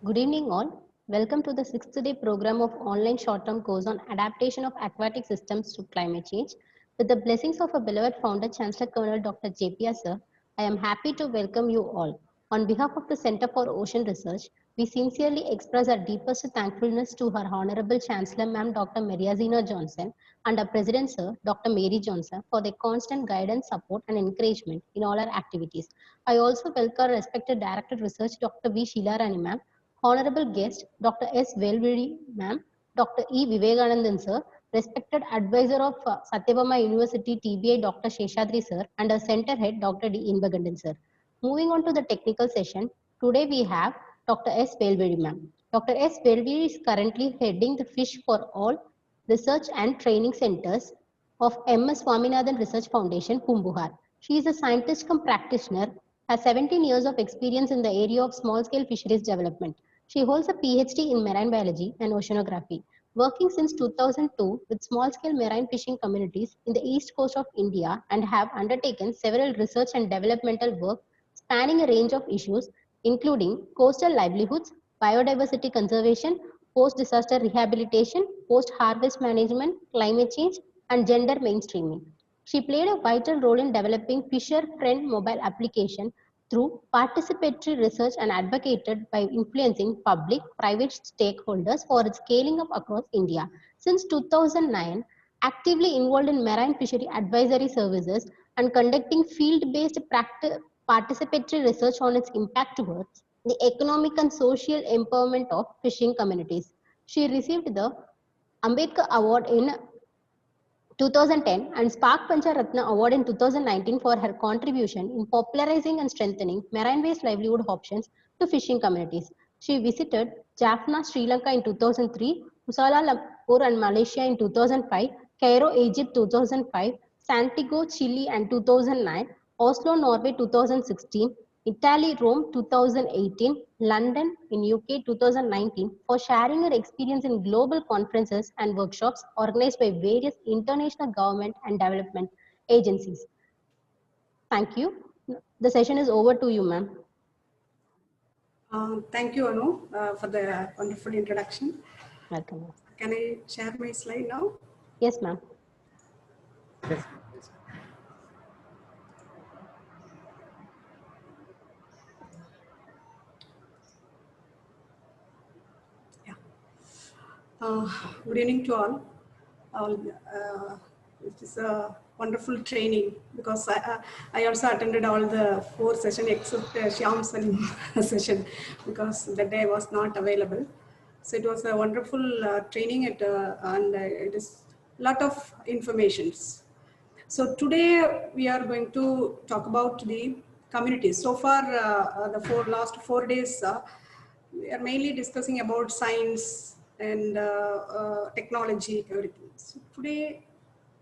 Good evening all. Welcome to the 6th day program of online short-term course on Adaptation of Aquatic Systems to Climate Change. With the blessings of our beloved founder, Chancellor Colonel Dr. JPR Sir, I am happy to welcome you all. On behalf of the Center for Ocean Research, we sincerely express our deepest thankfulness to her Honorable Chancellor Ma'am Dr. Mariazina Johnson and our President Sir Dr. Mary Johnson for their constant guidance, support and encouragement in all our activities. I also welcome respected Director Research Dr. V. Sheila Rani Ma'am, Honorable guest Dr. S. Velvizhi Ma'am, Dr. E. Vivekanandan Sir, respected advisor of Satyabama University TBI Dr. Sheshadri Sir, and our center head Dr. D. Inbakandan Sir. Moving on to the technical session, today we have Dr. S. Velvizhi Ma'am. Dr. S. Velvizhi is currently heading the Fish for All Research and Training Centers of M.S. Swaminathan Research Foundation, Pumbuhar. She is a scientist cum practitioner, has 17 years of experience in the area of small-scale fisheries development. She holds a PhD in marine biology and oceanography, working since 2002 with small-scale marine fishing communities in the east coast of India and have undertaken several research and developmental work spanning a range of issues including coastal livelihoods, biodiversity conservation, post-disaster rehabilitation, post-harvest management, climate change, and gender mainstreaming. She played a vital role in developing fisher-friend mobile application through participatory research and advocated by influencing public-private stakeholders for its scaling up across India. Since 2009, actively involved in marine fishery advisory services and conducting field-based participatory research on its impact towards the economic and social empowerment of fishing communities. She received the Ambedkar Award in 2010 and Spark Pancha Ratna Award in 2019 for her contribution in popularizing and strengthening marine-based livelihood options to fishing communities. She visited Jaffna, Sri Lanka in 2003, Kuala Lumpur and Malaysia in 2005, Cairo, Egypt 2005, Santiago, Chile and 2009, Oslo, Norway 2016, Italy, Rome 2018, London in UK 2019 for sharing her experience in global conferences and workshops organized by various international government and development agencies. Thank you. The session is over to you, ma'am. Thank you, Anu, for the wonderful introduction. Welcome. Can I share my slide now? Yes, ma'am. Yes. Good evening to all. It is a wonderful training because I also attended all the 4 sessions except Shyam's session because that day I was not available. So it was a wonderful training and it is a lot of informations. So today we are going to talk about the communities. So far, the last 4 days, we are mainly discussing about science and technology, everything. So today,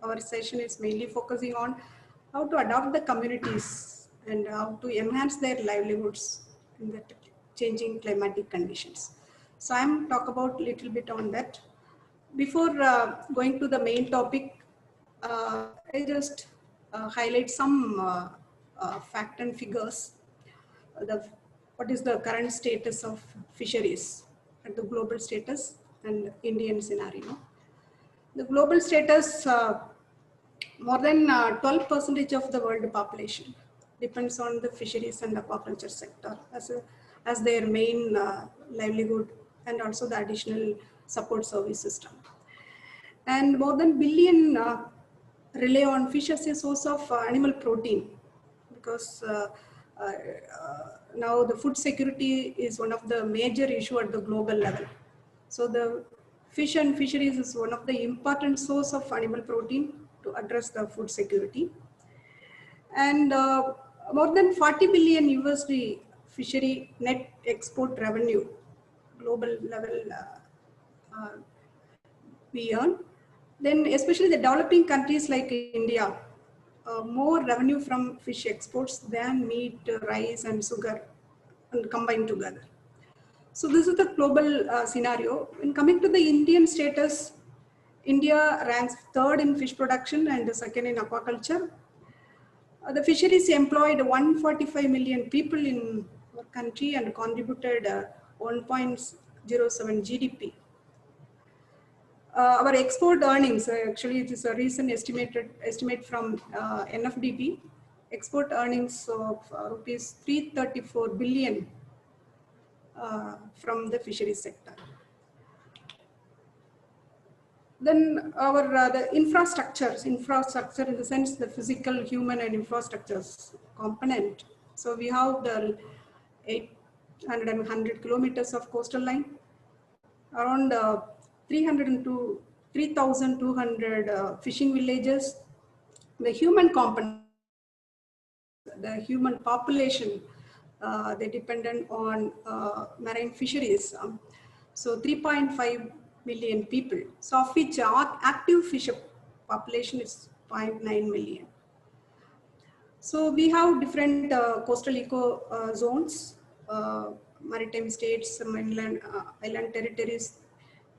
our session is mainly focusing on how to adopt the communities and how to enhance their livelihoods in the changing climatic conditions. So I'm talk about a little bit on that. Before going to the main topic, I just highlight some fact and figures. What is the current status of fisheries at the global status and Indian scenario. The global status, more than 12% of the world population depends on the fisheries and aquaculture sector as their main livelihood and also the additional support service system. And more than billion rely on fish as a source of animal protein because now the food security is one of the major issue at the global level. So the fish and fisheries is one of the important source of animal protein to address the food security. And more than 40 billion USD fishery net export revenue, global level we earn. Then especially the developing countries like India, more revenue from fish exports than meat, rice and sugar and combined together. So this is the global scenario. When coming to the Indian status, India ranks 3rd in fish production and 2nd in aquaculture. The fisheries employed 145 million people in our country and contributed 1.07 GDP. Our export earnings, actually it is a recent estimate from NFDP, export earnings of rupees 334 billion from the fisheries sector. Then our the infrastructure in the sense the physical, human and infrastructures component. So we have the 800 kilometers of coastal line, around 3,200 fishing villages. The human component, the human population, they dependent on marine fisheries. So 3.5 million people. So of which active fisher population is 0.9 million. So we have different coastal eco zones, maritime states, mainland island territories,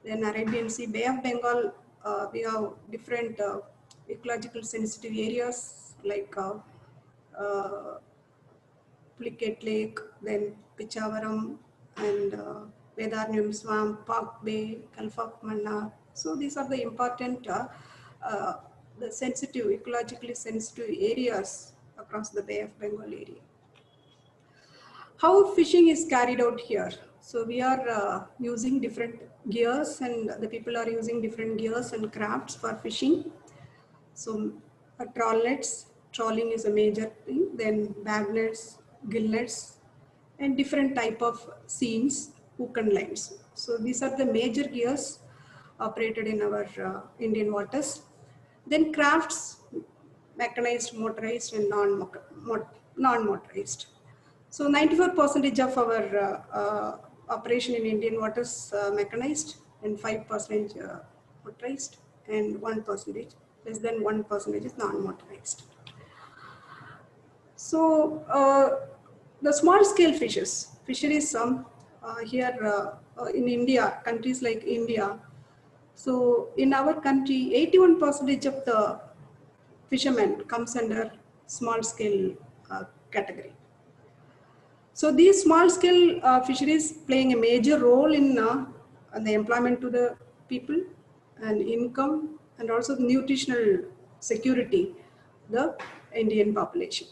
then Arabian Sea, Bay of Bengal. We have different ecological sensitive areas like Pulicat Lake, then Pichavaram, and Vedarnyam Swamp, Park Bay, Kalfak Manna. So these are the important, the sensitive, ecologically sensitive areas across the Bay of Bengal area. How fishing is carried out here? So we are using different gears, and the people are using different gears and crafts for fishing. So trawl nets, trawling is a major thing, then bag nets, gill nets, and different type of seines, hook and lines. So these are the major gears operated in our Indian waters. Then crafts, mechanized, motorized, and non-motorized. So 94% of our operation in Indian waters mechanized, and 5% motorized, and 1%, less than 1% is non-motorized. So the small scale fisheries here in India, countries like India. So in our country, 81% of the fishermen comes under small scale category. So these small scale fisheries playing a major role in the employment to the people and income, and also the nutritional security, the Indian population.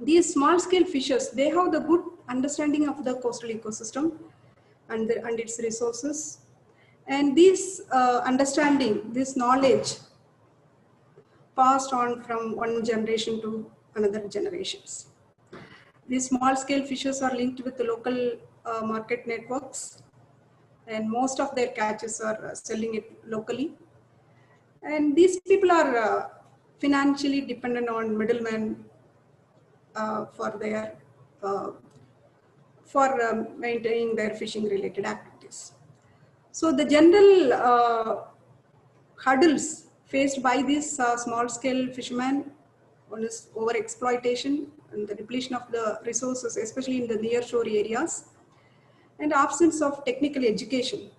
These small scale fishers, they have the good understanding of the coastal ecosystem and its resources. And this understanding, this knowledge passed on from one generation to another generations. These small scale fishers are linked with the local market networks, and most of their catches are selling it locally. And these people are financially dependent on middlemen for their maintaining their fishing related activities. So the general hurdles faced by these small scale fishermen, one is overexploitation and the depletion of the resources, especially in the near shore areas, and absence of technical education.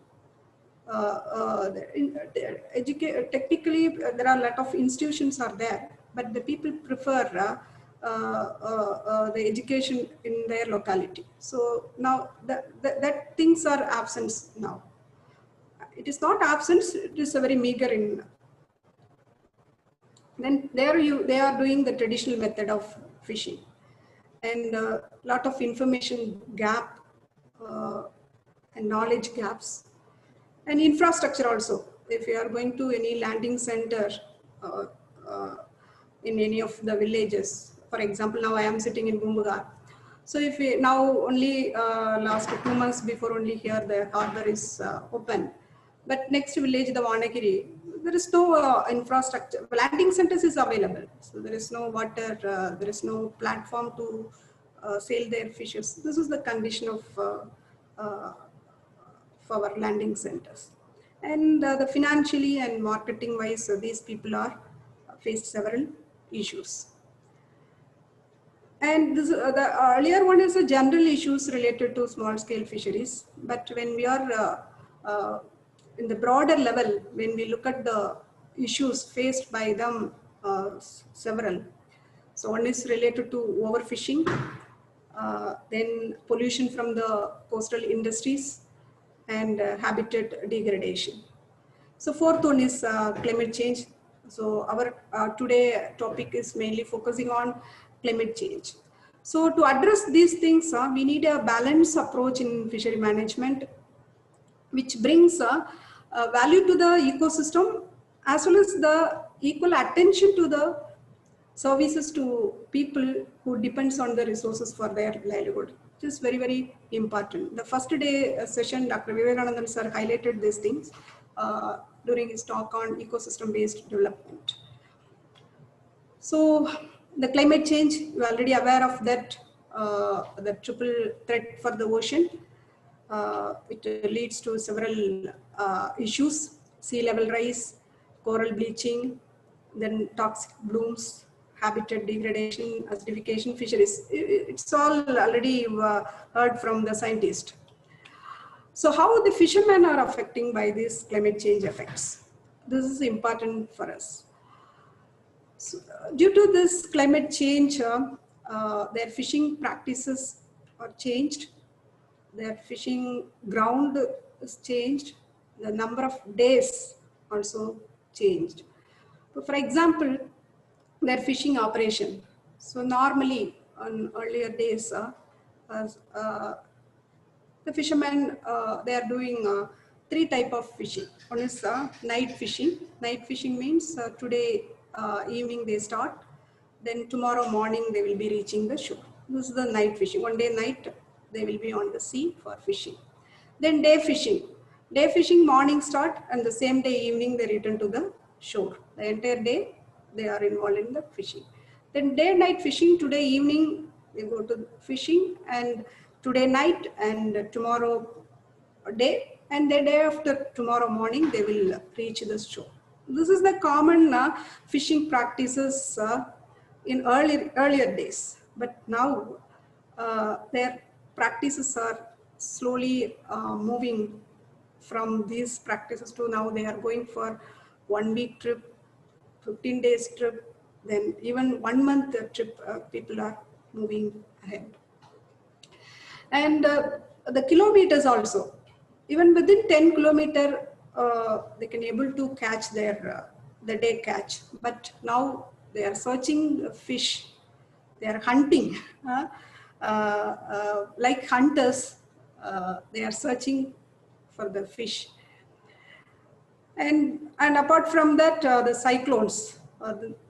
Technically, there are a lot of institutions are there, but the people prefer the education in their locality. So now that things are absent now. It is not absence, it is a very meager in. Then they are doing the traditional method of fishing, and a lot of information gap and knowledge gaps, and infrastructure also. If you are going to any landing center in any of the villages, for example, now I am sitting in Bumbugar. So if we now only last 2 months before only here the harbor is open, but next village, the Vanagiri, there is no infrastructure. Landing centers is available, so there is no water, there is no platform to sail their fishes. This is the condition of for our landing centers. And the financially and marketing wise, these people are faced several issues. And this, the earlier one is the general issues related to small scale fisheries. But when we are in the broader level, when we look at the issues faced by them, several. So one is related to overfishing, then pollution from the coastal industries, and habitat degradation. So fourth one is climate change. So our today topic is mainly focusing on climate change. So to address these things, we need a balanced approach in fishery management, which brings value to the ecosystem as well as the equal attention to the services to people who depends on the resources for their livelihood. It is very, very important. The first day session, Dr. Vivekanandan sir highlighted these things during his talk on ecosystem-based development. So the climate change, you're already aware of that, the triple threat for the ocean. It leads to several issues: sea level rise, coral bleaching, then toxic blooms, habitat degradation, acidification, fisheries. It's all already heard from the scientist. So how the fishermen are affecting by these climate change effects? This is important for us. So, due to this climate change, their fishing practices are changed. Their fishing ground is changed. The number of days also changed. So for example, their fishing operation. So normally on earlier days, the fishermen, they are doing three type of fishing. One is night fishing. Night fishing means today evening they start, then tomorrow morning they will be reaching the shore. This is the night fishing. One day night they will be on the sea for fishing. Then day fishing. Day fishing morning start, and the same day evening they return to the shore. The entire day they are involved in the fishing. Then day night fishing. Today evening they go to fishing, and today night and tomorrow day, and the day after tomorrow morning they will reach the shore. This is the common fishing practices in earlier days, but now their practices are slowly moving from these practices to now they are going for 1 week trip, 15 days trip, then even 1 month trip. People are moving ahead. And the kilometers also, even within 10 kilometer, they can able to catch their the day catch. But now they are searching fish, they are hunting, like hunters. They are searching for the fish. And apart from that, the cyclones,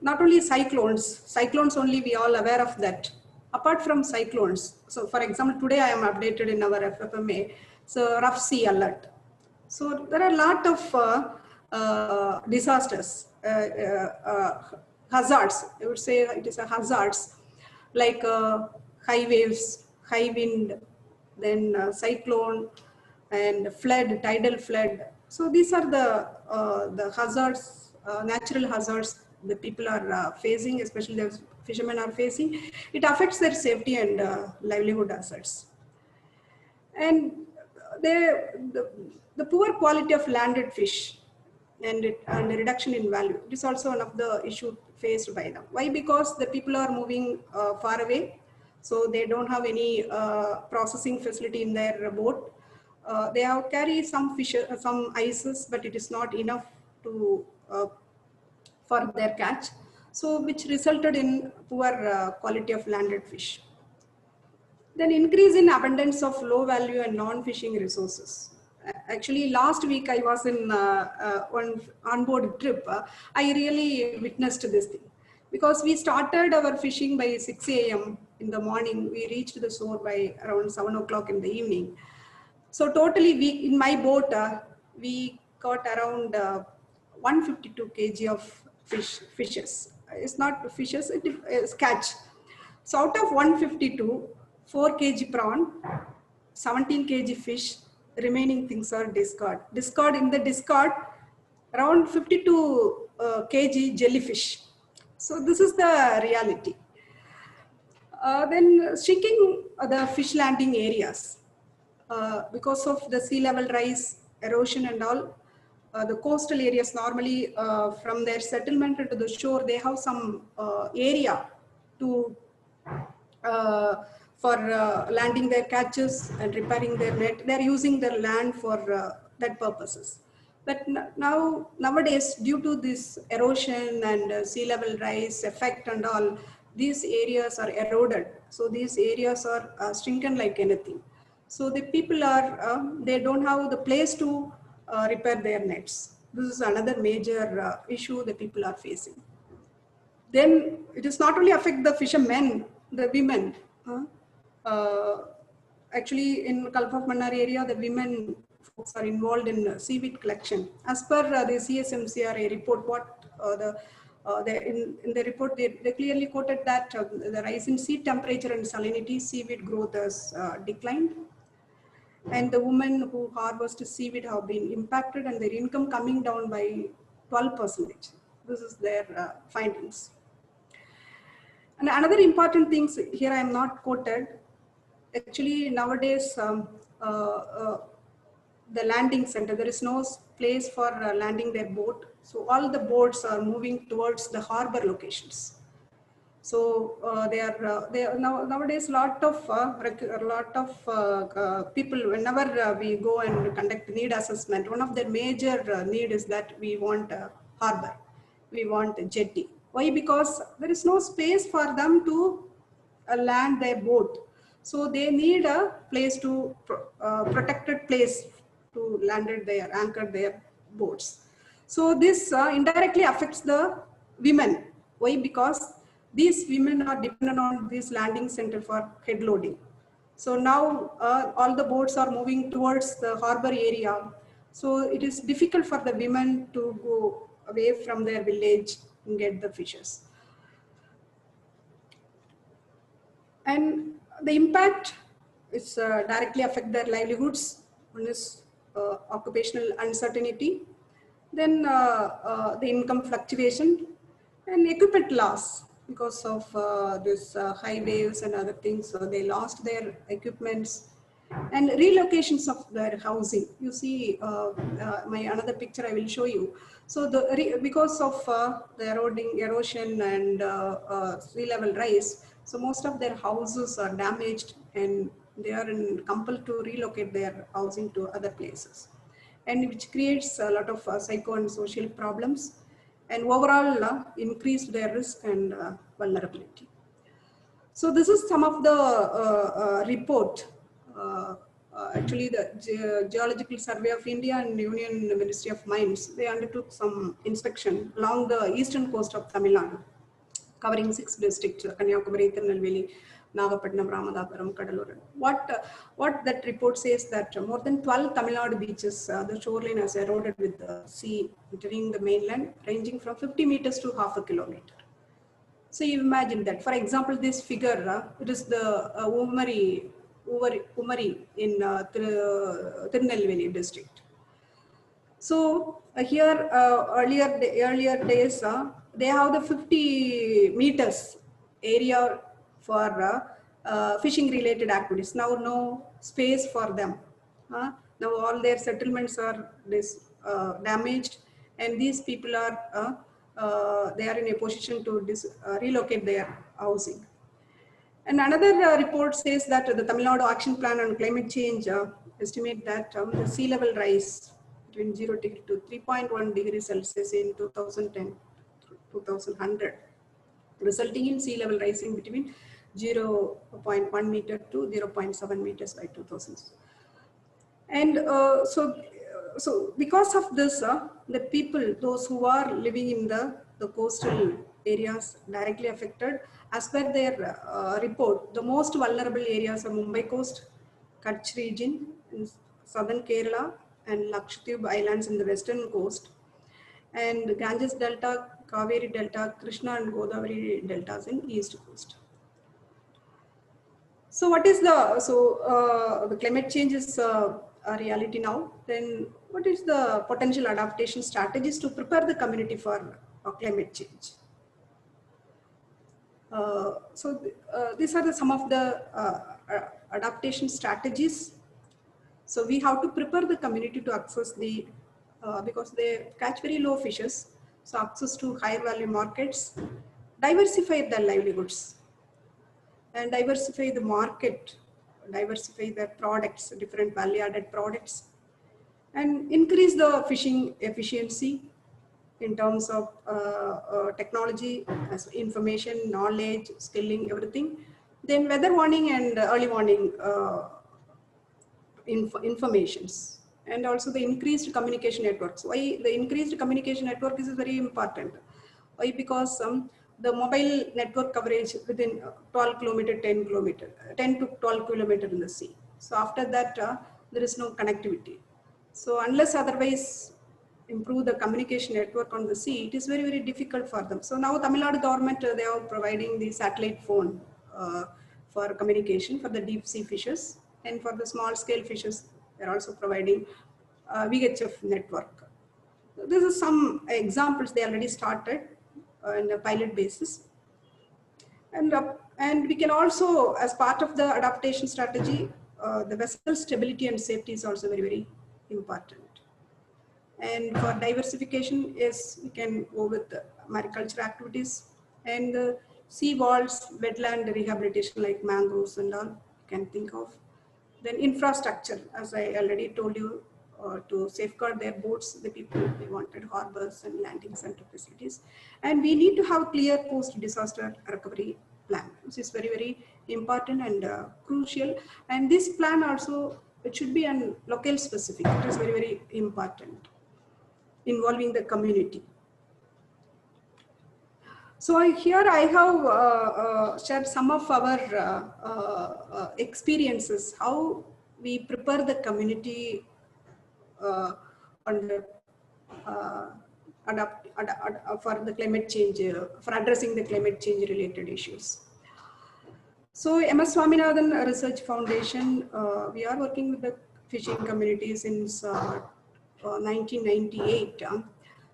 not only cyclones only we all aware of that. Apart from cyclones, so for example, today I am updated in our FFMA, so rough sea alert. So there are a lot of disasters, hazards, I would say it is a hazards, like high waves, high wind, then cyclone, and flood, tidal flood. So these are the hazards, natural hazards the people are facing, especially the fishermen are facing. It affects their safety and livelihood assets. And the poor quality of landed fish and the reduction in value. It is also one of the issues faced by them. Why? Because the people are moving far away, so they don't have any processing facility in their boat. They have carry some fish, some ices, but it is not enough to for their catch. So which resulted in poor quality of landed fish. Then increase in abundance of low value and non-fishing resources. Actually, last week I was in one onboard trip. I really witnessed this thing, because we started our fishing by 6 a.m. in the morning. We reached the shore by around 7 o'clock in the evening. So totally, in my boat, we caught around 152 kg of fishes. It's not fishes, it is catch. So out of 152, 4 kg prawn, 17 kg fish, remaining things are discard. In the discard, around 52 kg jellyfish. So this is the reality. Then shrinking the fish landing areas. Because of the sea level rise, erosion and all, the coastal areas normally from their settlement to the shore, they have some area to for landing their catches and repairing their net. They're using their land for that purposes. But nowadays, due to this erosion and sea level rise effect and all, these areas are eroded. So these areas are shrunken like anything. So the people are, they don't have the place to repair their nets. This is another major issue the people are facing. Then it is not only affect the fishermen, the women. Actually, in Gulf of Mannar area, the women folks are involved in seaweed collection. As per the CSMCRA report, in the report, they clearly quoted that the rise in sea temperature and salinity, seaweed growth has declined. And the women who harvest seaweed have been impacted and their income coming down by 12%. This is their findings. And another important things here I am not quoted. Actually, nowadays, the landing center, there is no place for landing their boat. So all the boats are moving towards the harbor locations. So nowadays lot of people, whenever we go and conduct need assessment, one of their major need is that we want a harbor, we want a jetty. Why? Because there is no space for them to land their boat. So they need a place to protected place to landed their anchor their boats. So this indirectly affects the women. Why? Because these women are dependent on this landing center for head loading. So now all the boats are moving towards the harbor area. So it is difficult for the women to go away from their village and get the fishes. And the impact is directly affect their livelihoods. One is occupational uncertainty, then the income fluctuation, and equipment loss because of this high waves and other things. So they lost their equipments and relocations of their housing. You see my another picture I will show you. So because of the erosion and sea level rise, so most of their houses are damaged and they are compelled to relocate their housing to other places, and which creates a lot of psycho and social problems and overall increase their risk and vulnerability. So this is some of the report. Actually, the Geological Survey of India and Union Ministry of Mines, they undertook some inspection along the eastern coast of Tamil Nadu, covering 6 districts: Kanyakumari, Tirunelveli, Nagapattinam, Ramanathapuram, Kadalur. What that report says that more than 12 Tamil Nadu beaches, the shoreline has eroded with the sea entering the mainland, ranging from 50 meters to half a kilometer. So you imagine that. For example, this figure, it is the Umari in Tirunelveli district. So here, earlier days, they have the 50 meters area for fishing related activities. Now no space for them. Now all their settlements are damaged, and these people are they are in a position to relocate their housing. And another report says that the Tamil Nadu Action Plan on Climate Change estimate that the sea level rise between 0 degree to 3.1 degrees Celsius in 2010 to 2100, resulting in sea level rising between 0.1 meter to 0.7 meters by 2000. And so because of this, the people, those who are living in the coastal areas directly affected, as per their report, the most vulnerable areas are Mumbai coast, Kutch region in southern Kerala, and Lakshadweep Islands in the western coast, and Ganges Delta, Kaveri Delta, Krishna and Godavari deltas in east coast. So what is the climate change is a reality now. Then what is the potential adaptation strategies to prepare the community for climate change? These are some of the adaptation strategies. So we have to prepare the community to access the, because they catch very low fishes, so access to higher value markets, diversify their livelihoods. and diversify the market, diversify their products, different value-added products, and increase the fishing efficiency in terms of technology, as information, knowledge, skilling, everything. Then weather warning and early warning informations, and also the increased communication networks. Why the increased communication network is very important? Why? Because the mobile network coverage within 12 kilometer, 10 kilometer, 10 to 12 kilometer in the sea. So after that, there is no connectivity. So unless otherwise improve the communication network on the sea, it is very, very difficult for them. So now Tamil Nadu government, they are providing the satellite phone for communication for the deep sea fishes, and for the small scale fishes, they're also providing VHF network. This is some examples they already started on a pilot basis. And we can also, as part of the adaptation strategy, the vessel stability and safety is also very, very important. And for diversification, yes, we can go with mariculture activities and sea walls, wetland rehabilitation like mangroves and all, you can think of. Then infrastructure, as I already told you, to safeguard their boats, the people, they wanted harbors and landing center facilities. And we need to have clear post-disaster recovery plan, which is very, very important and crucial. And this plan also, it should be an local specific. It is very, very important, involving the community. So here I have shared some of our experiences, how we prepare the community on the for the climate change, for addressing the climate change related issues. So MS Swaminathan Research Foundation, we are working with the fishing community since 1998.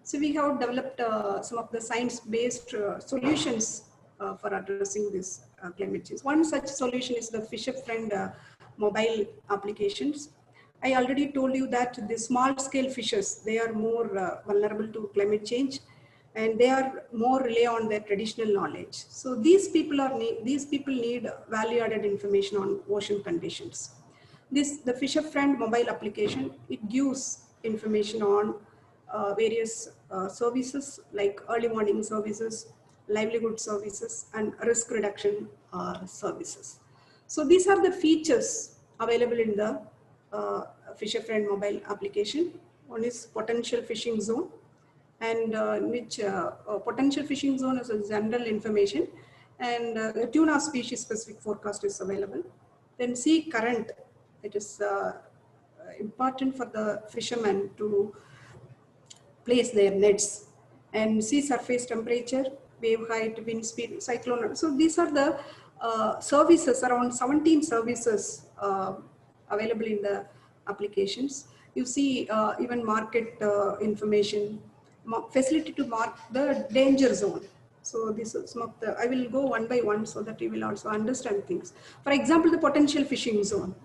So we have developed some of the science-based solutions for addressing this climate change. One such solution is the Fisher Friend mobile applications. I already told you that the small-scale fishes, they are more vulnerable to climate change, and they are more rely on their traditional knowledge. So these people need value-added information on ocean conditions. The Fisher Friend mobile application, it gives information on various services like early warning services, livelihood services, and risk reduction services. So these are the features available in the Fisher Friend mobile application. One is potential fishing zone, and which potential fishing zone is a general information, and the tuna species specific forecast is available. Then sea current, it is important for the fishermen to place their nets, and sea surface temperature, wave height, wind speed, cyclone. So these are the services, around 17 services available in the applications. You see even market information, facility to mark the danger zone. So this is some of the, I will go one by one so that you will also understand things. For example, the potential fishing zone.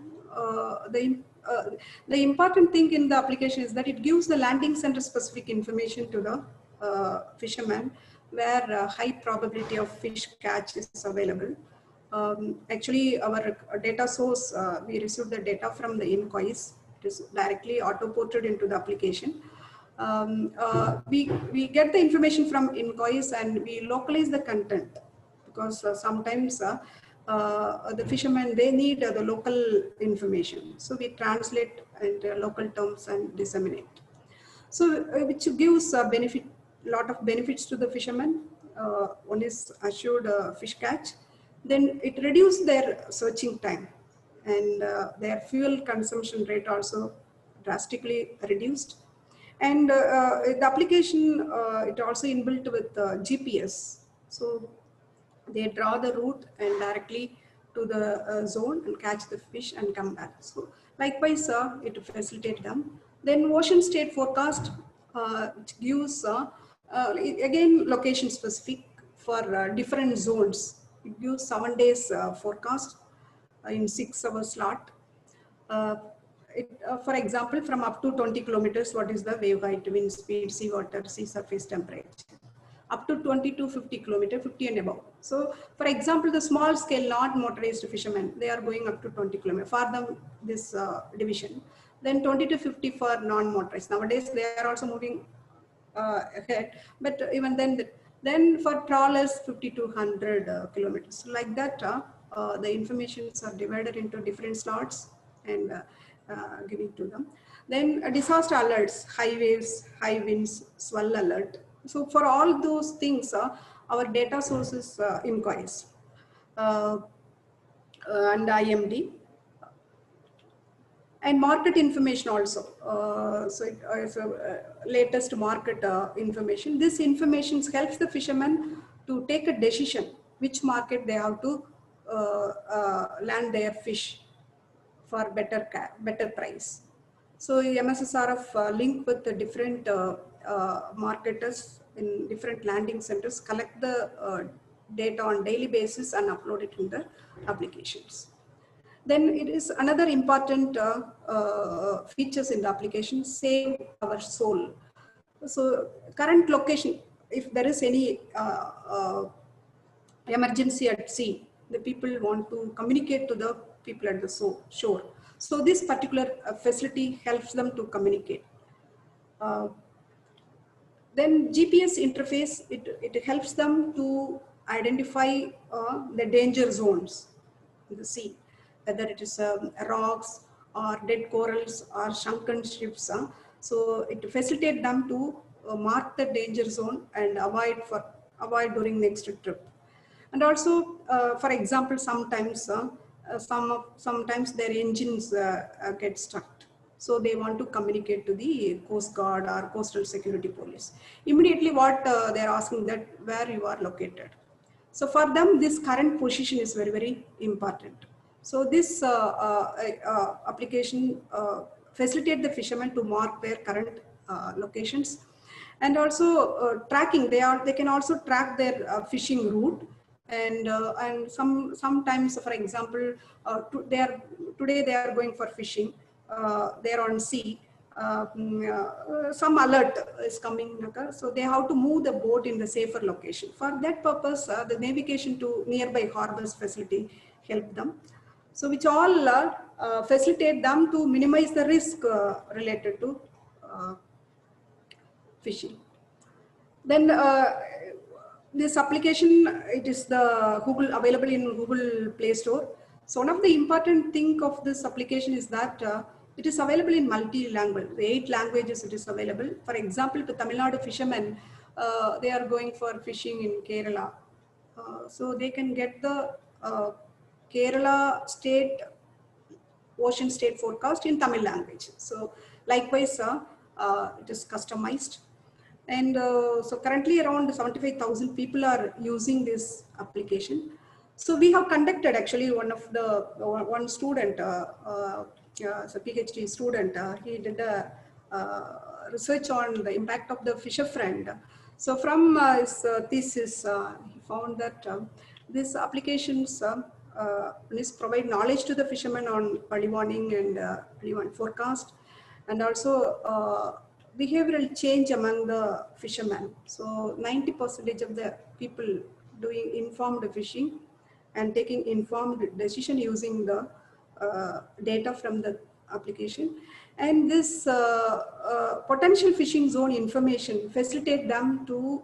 The important thing in the application is that it gives the landing center specific information to the fishermen, where high probability of fish catch is available. Actually, our data source, we received the data from the inquiries. It is directly auto-ported into the application. We get the information from inquiries and we localize the content, because sometimes the fishermen, they need the local information. So we translate into local terms and disseminate. So which gives a lot of benefits to the fishermen. One is assured fish catch. Then it reduces their searching time, and their fuel consumption rate also drastically reduced. And the application, it also inbuilt with GPS. So they draw the route and directly to the zone and catch the fish and come back. So likewise, it facilitates them. Then ocean state forecast, which gives again location specific for different zones. It gives 7 days forecast in 6 hour slot. For example, from up to 20 kilometers, what is the wave height, wind speed, sea water, sea surface temperature. up to 20 to 50 kilometer, 50 and above. So for example, the small scale, not motorized fishermen, they are going up to 20 kilometer for them, this division. Then 20 to 50 for non-motorized. Nowadays, they are also moving ahead, but even then for trawlers 50 to 100 kilometers. Like that, the informations are divided into different slots and giving to them. Then disaster alerts, high waves, high winds, swell alert. So for all those things, our data sources inquiries and IMD. And market information also. Latest market information. This information helps the fishermen to take a decision which market they have to land their fish for better price. So MSSRF link with the different marketers in different landing centers, collect the data on daily basis and upload it in the applications. Then it is another important features in the application, save our soul. So current location, if there is any emergency at sea, the people want to communicate to the people at the shore. So this particular facility helps them to communicate. Then GPS interface, it helps them to identify the danger zones in the sea, whether it is rocks or dead corals or sunken ships. So it facilitates them to mark the danger zone and avoid during next trip. And also, for example, sometimes sometimes their engines get stuck. So they want to communicate to the Coast Guard or Coastal Security Police. Immediately what they're asking that where you are located. So for them, this current position is very, very important. So this application facilitate the fishermen to mark their current locations. And also tracking, they can also track their fishing route. And sometimes, for example, today they are going for fishing. They are on sea. Some alert is coming, so they have to move the boat in the safer location. For that purpose, the navigation to nearby harbors facility help them. So which all facilitate them to minimize the risk related to fishing. Then this application, it is the available in Google Play Store. So one of the important thing of this application is that it is available in multi-language, 8 languages it is available. For example, to Tamil Nadu fishermen, they are going for fishing in Kerala. So they can get the Kerala ocean state forecast in Tamil language. So likewise, it is customized. And so currently around 75,000 people are using this application. So we have conducted actually one student, as a PhD student, he did a research on the impact of the fisher friend. So from his thesis, he found that these applications provide knowledge to the fishermen on early warning and early warning forecast, and also behavioral change among the fishermen. So 90% of the people doing informed fishing and taking informed decision using the data from the application. And this potential fishing zone information facilitate them to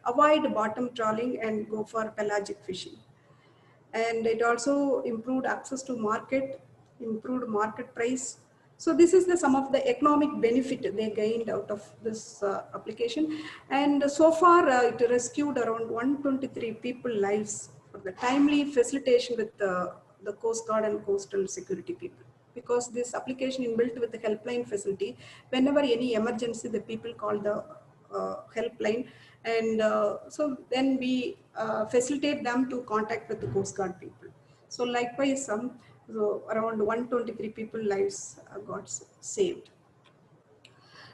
avoid bottom trawling and go for pelagic fishing. And it also improved access to market, improved market price. So this is some of the economic benefit they gained out of this application. And so far it rescued around 123 people lives for the timely facilitation with the Coast Guard and Coastal Security people. Because this application inbuilt with the helpline facility, whenever any emergency, the people call the helpline, and so then we facilitate them to contact with the Coast Guard people. So likewise, so around 123 people lives got saved.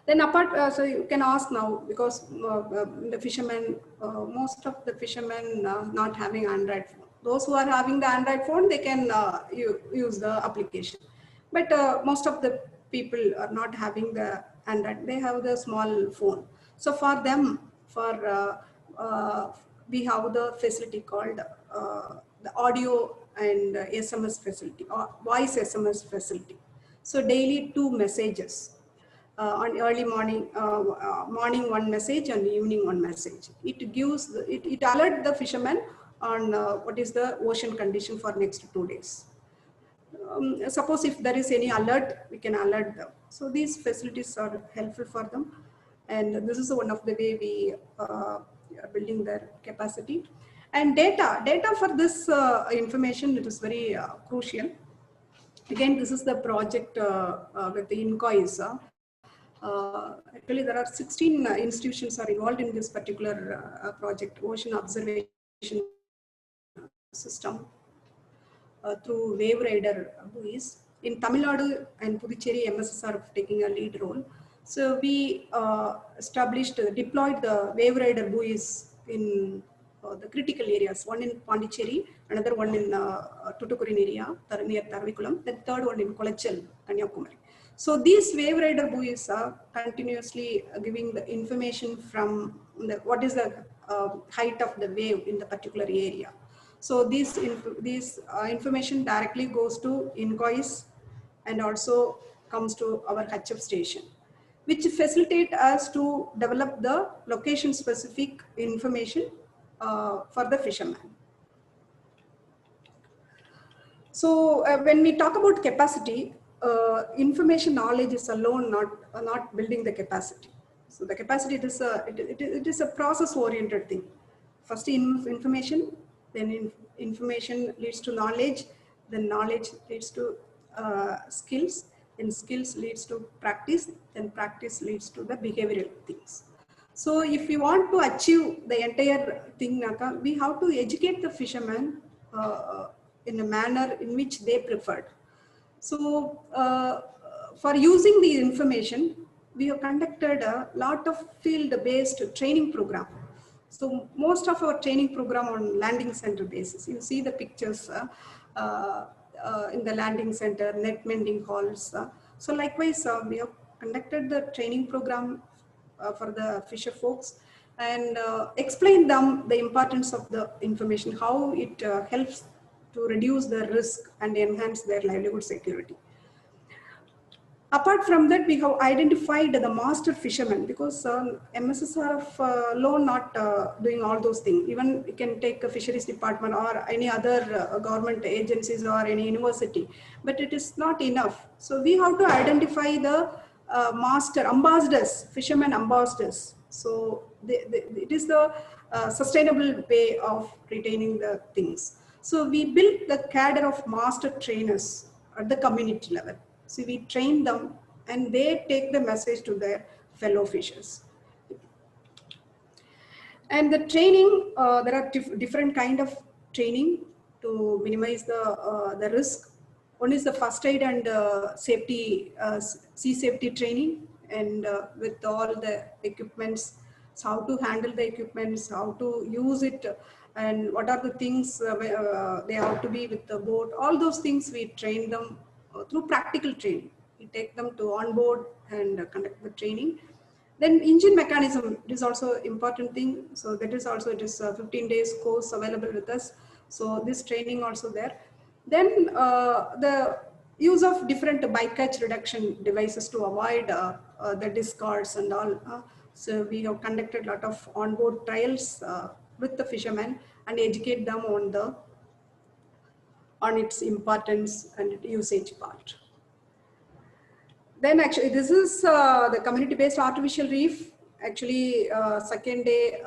Then apart, so you can ask now, because the fishermen, most of the fishermen not having Android phone. Those who are having the Android phone, they can use the application. But most of the people are not having the Android, they have the small phone. So for them, for we have the facility called the audio and SMS facility or voice SMS facility. So daily 2 messages. On early morning, morning 1 message and evening 1 message. It gives, it alert the fishermen on what is the ocean condition for next 2 days. Suppose if there is any alert, we can alert them. So these facilities are helpful for them. And this is one of the way we are building their capacity. And data for this information, it is very crucial. Again, this is the project with the INCOIS. Actually, there are 16 institutions are involved in this particular project, Ocean Observation System through wave radar buoys. In Tamil Nadu and Puducherry, MSS are taking a lead role. So we deployed the wave radar buoys in the critical areas, one in Pondicherry, another one in Tuticorin area, near Tharvikulam, the third one in Kolachal, Kanyakumari. So these wave radar buoys are continuously giving the information from what is the height of the wave in the particular area. So this information directly goes to INCOIS and also comes to our HF station, which facilitate us to develop the location specific information for the fishermen. So when we talk about capacity, information knowledge is alone not building the capacity. So the capacity it is a process oriented thing. First information, then information leads to knowledge, then knowledge leads to skills, then skills leads to practice, then practice leads to the behavioral things. So if we want to achieve the entire thing, we have to educate the fishermen in a manner in which they preferred. So for using the information, we have conducted a lot of field-based training program. So most of our training program on landing center basis. You see the pictures in the landing center, net mending halls. So likewise, we have conducted the training program for the fisher folks and explain them the importance of the information, how it helps to reduce the risk and enhance their livelihood security. Apart from that, we have identified the master fishermen because MSS are alone not doing all those things. Even you can take a fisheries department or any other government agencies or any university, but it is not enough. So we have to identify the master ambassadors, fishermen ambassadors. So it is the sustainable way of retaining the things. So we built the cadre of master trainers at the community level. So we train them and they take the message to their fellow fishers. And the training, there are different kind of training to minimize the risk. One is the first aid and safety, sea safety training, and with all the equipments, so how to handle the equipments, how to use it, and what are the things they have to be with the boat. All those things we train them through practical training. We take them to on board and conduct the training. Then engine mechanism is also important thing. So that is also, it is a 15 days course available with us. So this training also there. Then the use of different bycatch reduction devices to avoid the discards and all. So we have conducted a lot of onboard trials with the fishermen and educate them on its importance and usage part. Then actually, this is the community-based artificial reef. Actually, second day,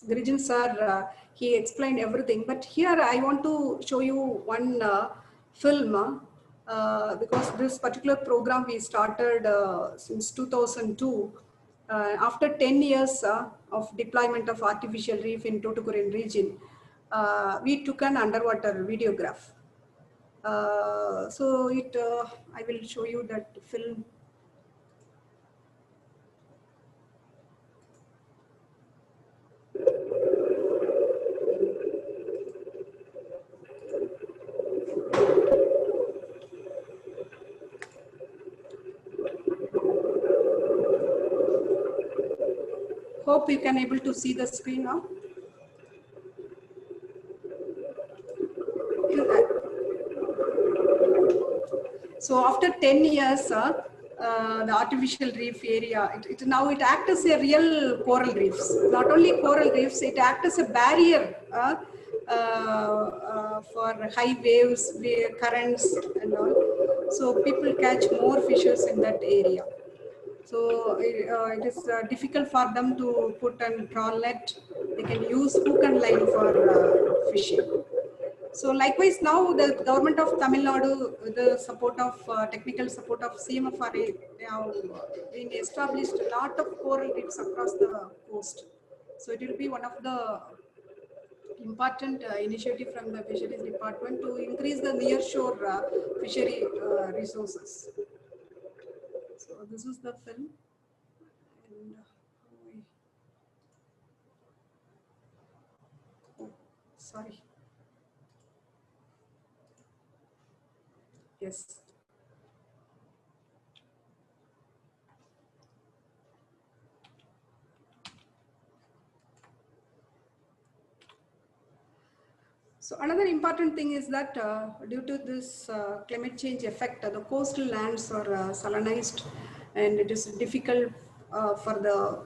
Girijan sir, he explained everything. But here I want to show you one film because this particular program we started since 2002. After 10 years of deployment of artificial reef in Tuticorin region, we took an underwater videograph. So I will show you that film. hope you can able to see the screen now. So after 10 years, the artificial reef area, now it acts as a real coral reefs. Not only coral reefs, it acts as a barrier for high waves, currents and all. So people catch more fishes in that area. So it is difficult for them to put and trawl net. They can use hook and line for fishing. So likewise, now the government of Tamil Nadu, with the support of technical support of CMFRA, they have been established a lot of coral reefs across the coast. So it will be one of the important initiative from the fisheries department to increase the nearshore fishery resources. So this is the film. And, oh, sorry. Yes. So another important thing is that due to this climate change effect, the coastal lands are salinized, and it is difficult for the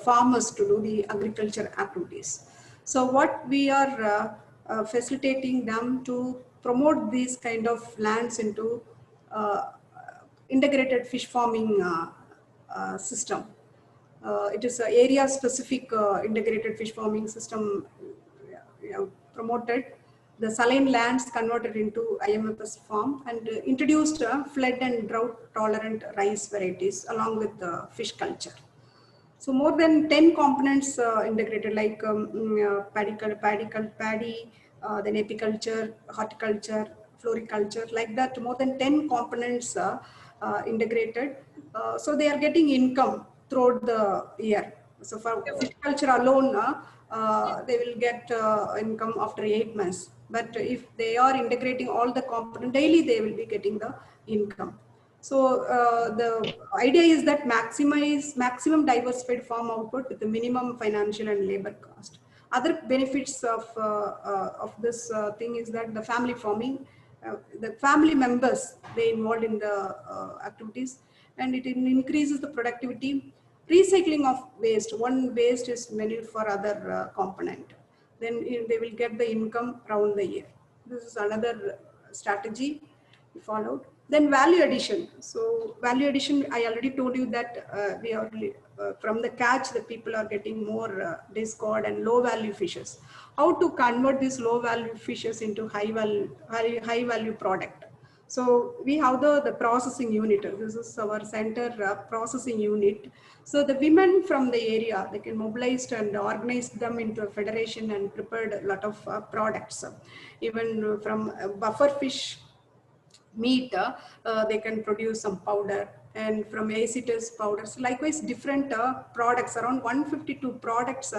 farmers to do the agriculture activities. So what we are facilitating them to promote these kind of lands into integrated fish farming system. It is an area-specific integrated fish farming system promoted. The saline lands converted into IMFS farm and introduced flood and drought-tolerant rice varieties along with fish culture. So more than 10 components integrated, like paddy, then apiculture, horticulture, floriculture, like that. More than 10 components integrated. So they are getting income throughout the year. So for fish culture alone, they will get income after 8 months. But if they are integrating all the components daily, they will be getting the income. So the idea is that maximum diversified farm output with the minimum financial and labor cost. Other benefits of this thing is that the family farming, the family members, they involved in the activities, and it increases the productivity. Recycling of waste, one waste is manure for other component. Then they will get the income around the year. This is another strategy followed. Then value addition. So value addition, I already told you that we are from the catch, the people are getting more discard and low value fishes. How to convert these low value fishes into high value product? So we have the processing unit. This is our center processing unit. So the women from the area, they can mobilize and organize them into a federation and prepared a lot of products. Even from buffer fish meat, they can produce some powder, and from acetus powders. Likewise, different products, around 152 products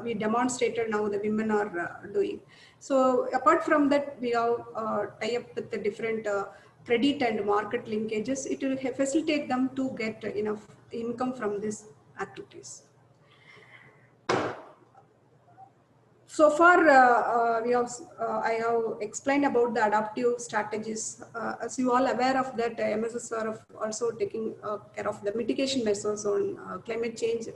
we demonstrated now the women are doing. So apart from that, we have tie up with the different credit and market linkages. It will facilitate them to get enough income from these activities. So far, I have explained about the adaptive strategies. As you all aware of that, MSS are also taking care of the mitigation measures on climate change.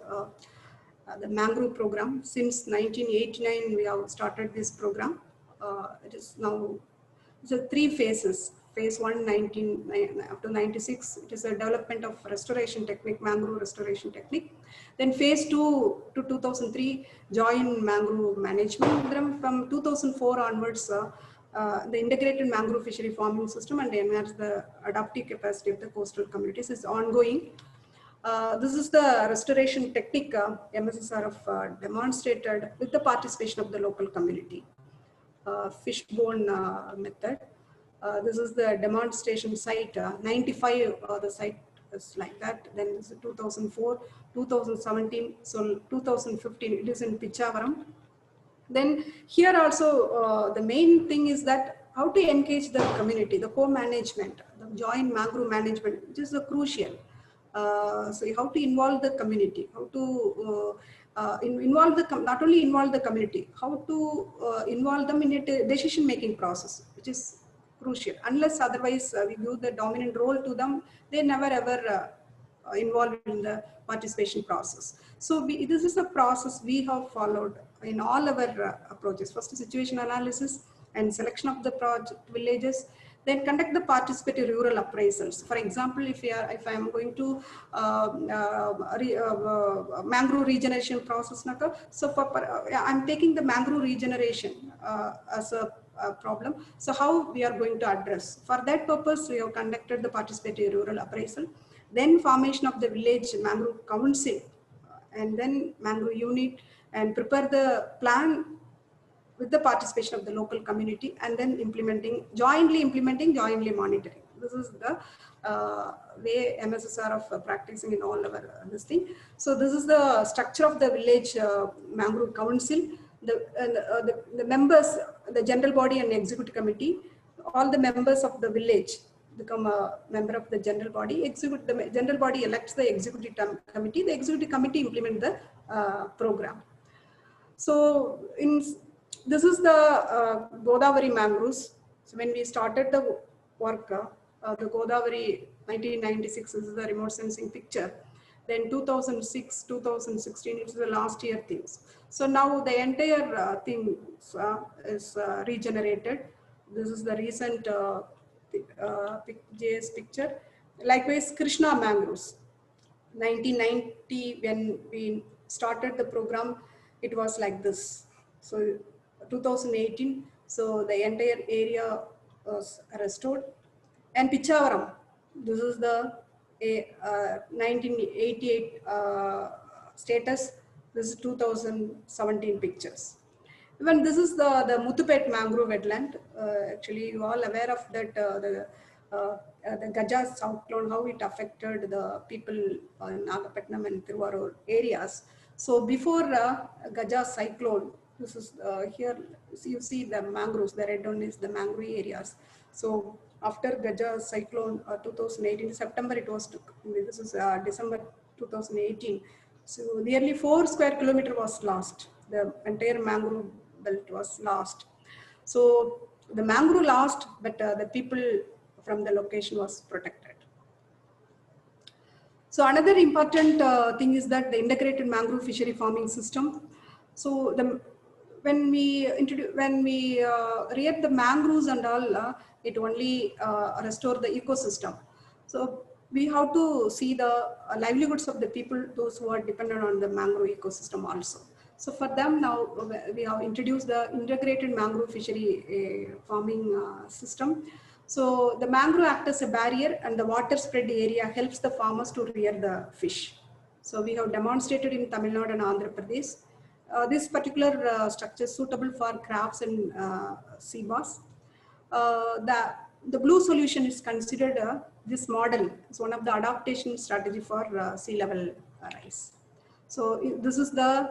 The mangrove program, since 1989, we have started this program. It is now, it's a 3 phases. Phase 1, up to 96, it is a development of restoration technique, mangrove restoration technique. Then phase 2 to 2003, joint mangrove management. Then from 2004 onwards, the integrated mangrove fishery farming system and enhance the adaptive capacity of the coastal communities is ongoing. This is the restoration technique MSSRF demonstrated with the participation of the local community. Fishbone method. This is the demonstration site. 95, the site is like that. Then this is 2004, 2017. So 2015, it is in Pichavaram. Then here also, the main thing is that how to engage the community, the co-management, the joint mangrove management, which is crucial. So how to involve the community, how to involve the not only involve the community, how to involve them in a decision-making process, which is crucial. Unless otherwise we give the dominant role to them, they never ever involved in the participation process. So this is a process we have followed in all our approaches. First, situation analysis and selection of the project villages, then conduct the participatory rural appraisals. For example, if I am going to mangrove regeneration process, so I'm taking the mangrove regeneration as a problem. So how we are going to address? For that purpose, we have conducted the participatory rural appraisal, then formation of the village mangrove council, and then mangrove unit, and prepare the plan with the participation of the local community, and then jointly jointly monitoring. This is the way MSSR of practicing in all our this thing. So this is the structure of the village mangrove council. The members, the general body and executive committee, all the members of the village become a member of the general body. The general body elects the executive committee. The executive committee implement the program. So this is the Godavari mangroves. So when we started the work, the Godavari 1996 is the remote sensing picture. Then 2006, 2016, it's the last year things. So now the entire thing is regenerated. This is the recent JS picture. Likewise, Krishna mangroves. 1990, when we started the program, it was like this. So 2018, so the entire area was restored. And Pichavaram, this is the 1988 status. This is 2017 pictures. Even this is the Muthupet mangrove wetland. Actually, you all aware of that the Gaja cyclone, how it affected the people in Nagapattinam and Thiruvarur areas. So before Gaja cyclone, this is here, you see the mangroves, the red one is the mangrove areas. So after Gaja cyclone 2018, September it was, this is December 2018. So nearly 4 square kilometer was lost. The entire mangrove belt was lost. So the mangrove lost, but the people from the location was protected. So another important thing is that the integrated mangrove fishery farming system. So when we rear the mangroves and all, it only restore the ecosystem. So we have to see the livelihoods of the people, those who are dependent on the mangrove ecosystem also. So for them now, we have introduced the integrated mangrove fishery farming system. So the mangrove acts as a barrier, and the water spread area helps the farmers to rear the fish. So we have demonstrated in Tamil Nadu and Andhra Pradesh. This particular structure is suitable for crabs and sea bass. The blue solution is considered this model is one of the adaptation strategy for sea level rise. So this is the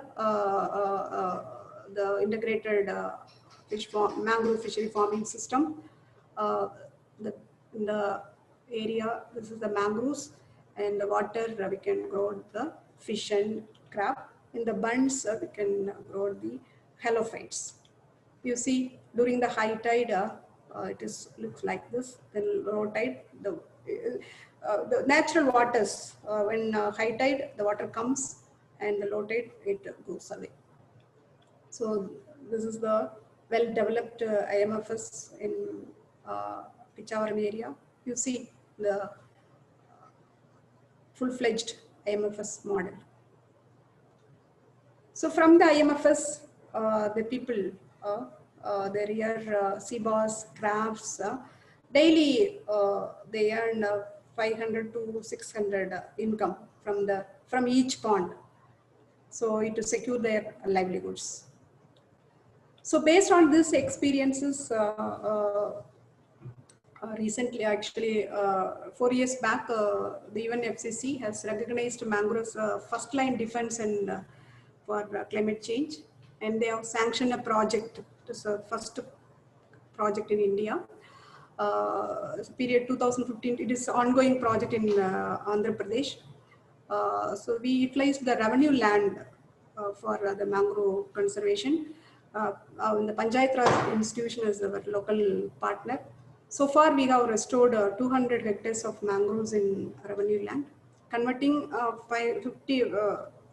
integrated mangrove fishery farming system. In the area, this is the mangroves, and the water we can grow the fish and crab. In the bunds, we can grow the halophytes. You see, during the high tide, looks like this. Then low tide, the natural waters, when high tide, the water comes, and the low tide, it goes away. So this is the well-developed IMFS in Pichavaram area. You see the full-fledged IMFS model. So from the IMFS, the people, they rear sea bass, crabs. Daily, they earn 500 to 600 income from each pond. So to secure their livelihoods. So based on these experiences, recently, actually, 4 years back, the UNFCCC has recognized mangroves first line defense and for climate change, and they have sanctioned a project. It is the first project in India. Period 2015. It is an ongoing project in Andhra Pradesh. So we utilized the revenue land for the mangrove conservation. The Panchayat Raj institution is our local partner. So far, we have restored 200 hectares of mangroves in revenue land, converting 50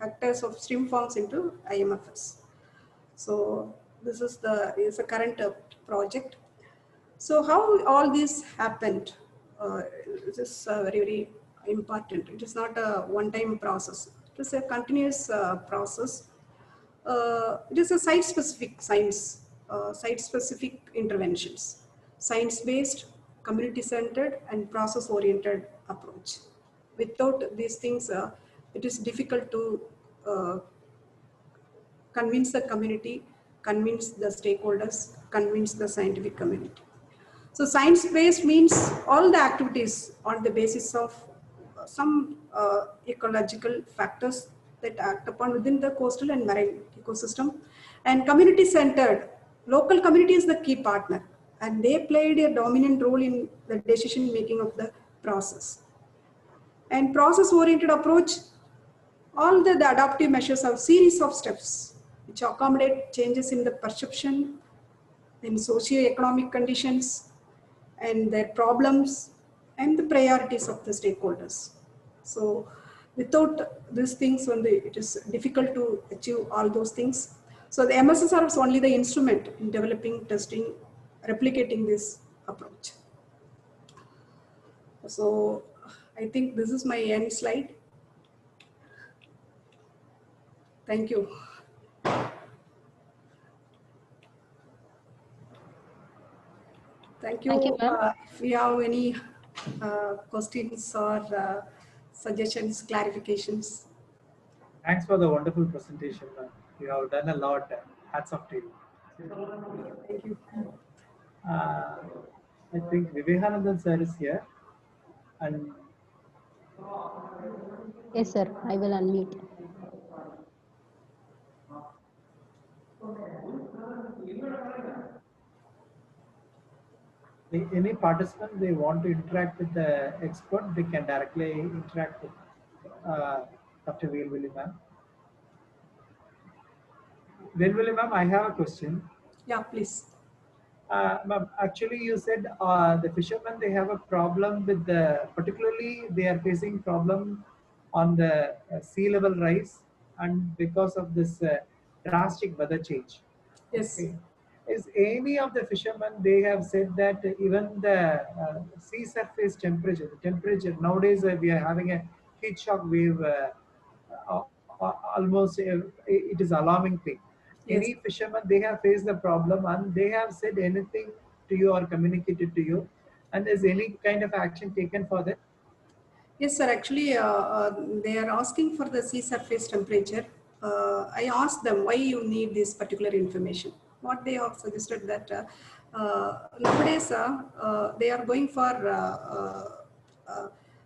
hectares of stream farms into IMFS. So this is the current project. So how all this happened? This is very, very important. It is not a one-time process. It is a continuous process. It is a site-specific science, site-specific interventions, science-based, community-centered, and process-oriented approach. Without these things, it is difficult to convince the community, convince the stakeholders, convince the scientific community. So science-based means all the activities on the basis of some ecological factors that act upon within the coastal and marine ecosystem. And community-centered, local community is the key partner, and they played a dominant role in the decision-making of the process. And process-oriented approach, all the adaptive measures have series of steps which accommodate changes in the perception, in socio-economic conditions, and their problems, and the priorities of the stakeholders. So without these things, it is difficult to achieve all those things. So the MSSR is only the instrument in developing, testing, replicating this approach. So I think this is my end slide. Thank you. Thank you. Thank you, ma'am. If you have any questions or suggestions, clarifications. Thanks for the wonderful presentation, ma'am. You have done a lot. Hats off to you. Thank you. I think Vivekanandan sir is here. And Yes, sir. I will unmute. any participant they want to interact with the expert, they can directly interact with Dr. Velvizhi ma'am. Velvizhi ma'am, I have a question. Yeah, please. Ma'am, actually you said the fishermen, they have a problem with particularly they are facing problem on the sea level rise, and because of this drastic weather change. Yes. Okay. Is any of the fishermen, they have said that even the sea surface temperature, nowadays we are having a heat shock wave, almost it is alarming thing. Yes. Any fishermen, they have faced the problem and they have said anything to you or communicated to you, and is any kind of action taken for that? Yes, sir. Actually, they are asking for the sea surface temperature. I asked them why you need this particular information. What they have suggested that nowadays they are going for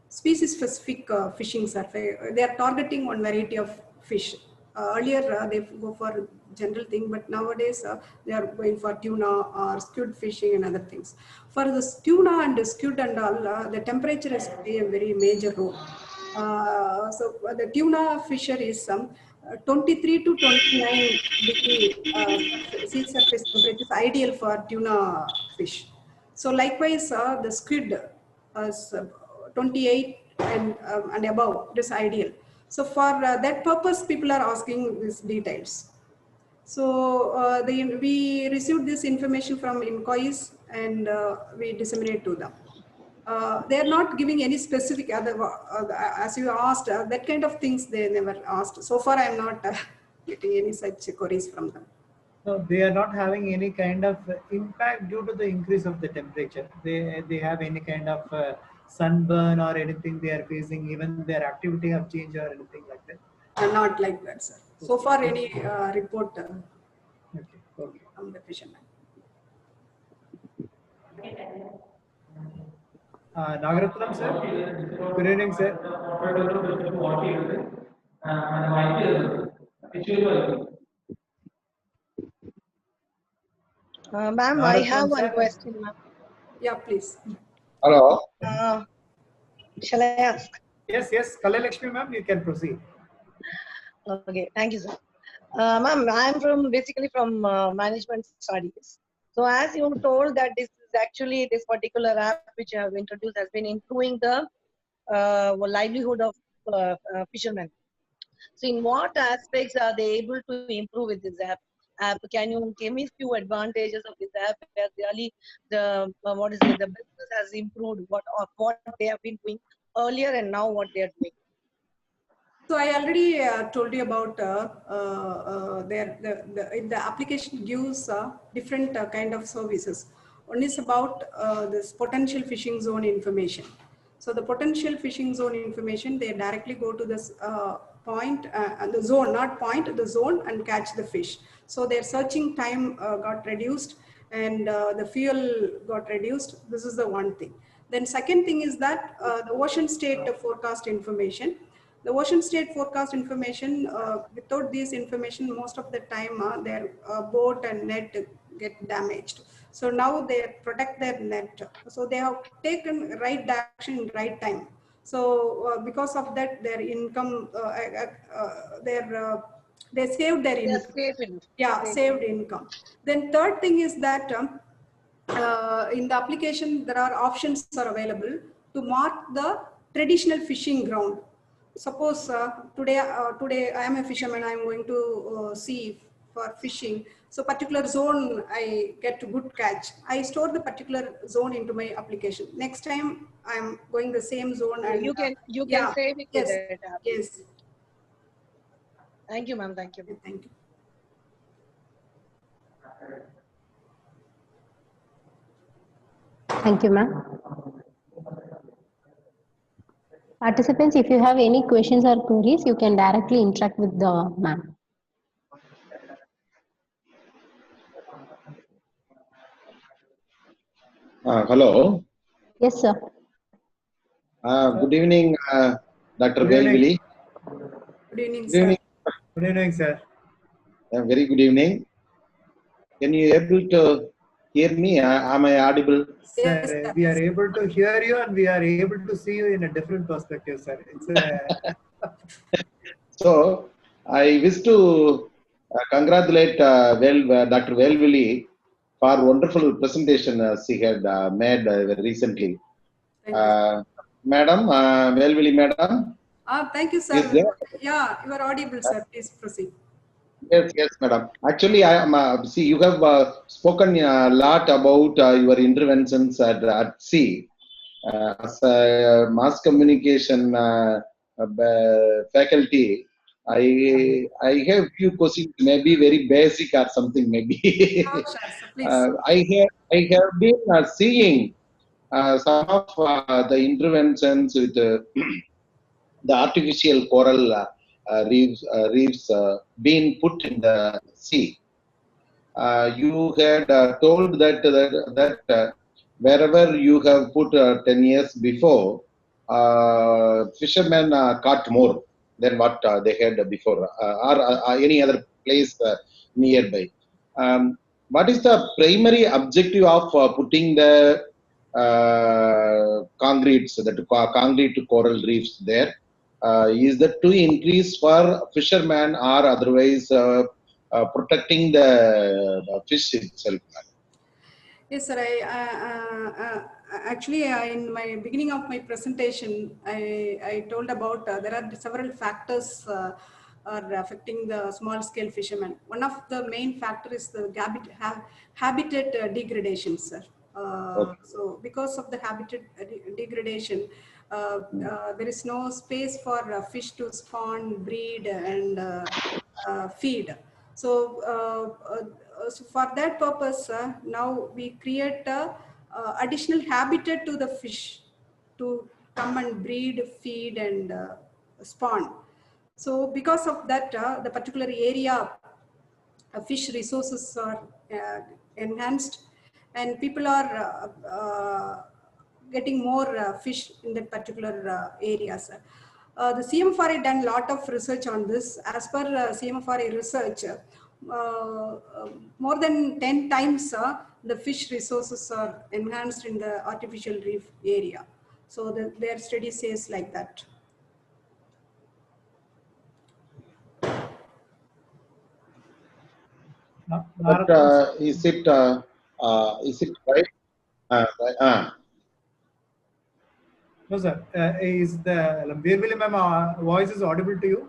species-specific fishing survey. They are targeting one variety of fish. Earlier, they go for general thing, but nowadays they are going for tuna or squid fishing and other things. For the tuna and the squid and all, the temperature is play a very major role. So the tuna fisher is 23 to 29 degree sea surface temperature is ideal for tuna fish. So likewise, the squid is 28 and above, it is ideal. So for that purpose, people are asking these details. So we received this information from inquiries and we disseminate to them. They are not giving any specific other, as you asked, that kind of things they never asked. So far, I am not getting any such queries from them. No, they are not having any kind of impact due to the increase of the temperature. They have any kind of sunburn or anything they are facing, even their activity have changed or anything like that? Not like that, sir. So far, any report Okay. from the fisherman. Nagaratnam sir, good evening sir. Ma'am, I have one question, ma'am. Yeah, please. Hello. Shall I ask? Yes, Kalalakshmi ma'am, you can proceed. Okay, thank you, sir. Ma'am, I'm basically from management studies. So as you told that this is actually this particular app which you have introduced has been improving the livelihood of fishermen. So in what aspects are they able to improve with this app? Can you give me few advantages of this app where really the the business has improved what they have been doing earlier and now what they are doing? So I already told you about the application gives different kind of services. One is about this potential fishing zone information. So the potential fishing zone information, they directly go to this point and the zone, not point, the zone, and catch the fish. So their searching time got reduced, and the fuel got reduced. This is the one thing. Then second thing is that the ocean state forecast information. The ocean state forecast information, without this information, most of the time their boat and net get damaged. So now they protect their net. So they have taken right action in right time. So because of that, their income, they saved their They are income. safe enough. Yeah, Safe. saved income. Then third thing is that in the application, there are options are available to mark the traditional fishing ground. Suppose today I am a fisherman. I am going to sea for fishing. So particular zone I get a good catch. I store the particular zone into my application. Next time I am going the same zone So and you can yeah, save it with yes, that app. yes. Thank you, ma'am. Thank you. Thank you. Thank you, ma'am. Participants, if you have any questions or queries, you can directly interact with the ma'am. Hello. Yes, sir. Good evening, Dr. Good evening. Velvizhi. Good evening, Good sir. evening. Good evening, sir. Very good evening. Can you able to hear me? Am I audible? Sir, Yes, we are able to hear you and we are able to see you in a different perspective, sir. So, I wish to congratulate Dr. Velvizhi for wonderful presentation she had made recently. Thank you. Madam, Velvizhi, madam, Thank you, is sir. there? Yeah, you are audible, sir. Please proceed. Yes, madam. Actually, I am. See, you have spoken a lot about your interventions at sea. As a mass communication faculty, I have few questions, maybe very basic or something, maybe. Sure, sir. Please. I have been seeing some of the interventions with the artificial coral reefs being put in the sea. You had told that wherever you have put 10 years before, fishermen caught more than what they had before, or any other place nearby. What is the primary objective of putting the concrete coral reefs there? Is that to increase for fishermen or otherwise protecting the fish itself? Yes, sir. Actually, in my beginning of my presentation, I told about there are several factors are affecting the small scale fishermen. One of the main factor is the habitat degradation, sir. Okay. So because of the habitat degradation, there is no space for fish to spawn, breed, and feed. So for that purpose, now we create additional habitat to the fish to come and breed, feed, and spawn. So because of that, the particular area fish resources are enhanced, and people are getting more fish in that particular areas. The CMFRA done a lot of research on this. As per CMFRA research, more than 10 times the fish resources are enhanced in the artificial reef area. So their study says like that. But is it right? No, sir. Is the Velvizhi ma'am voice is audible to you?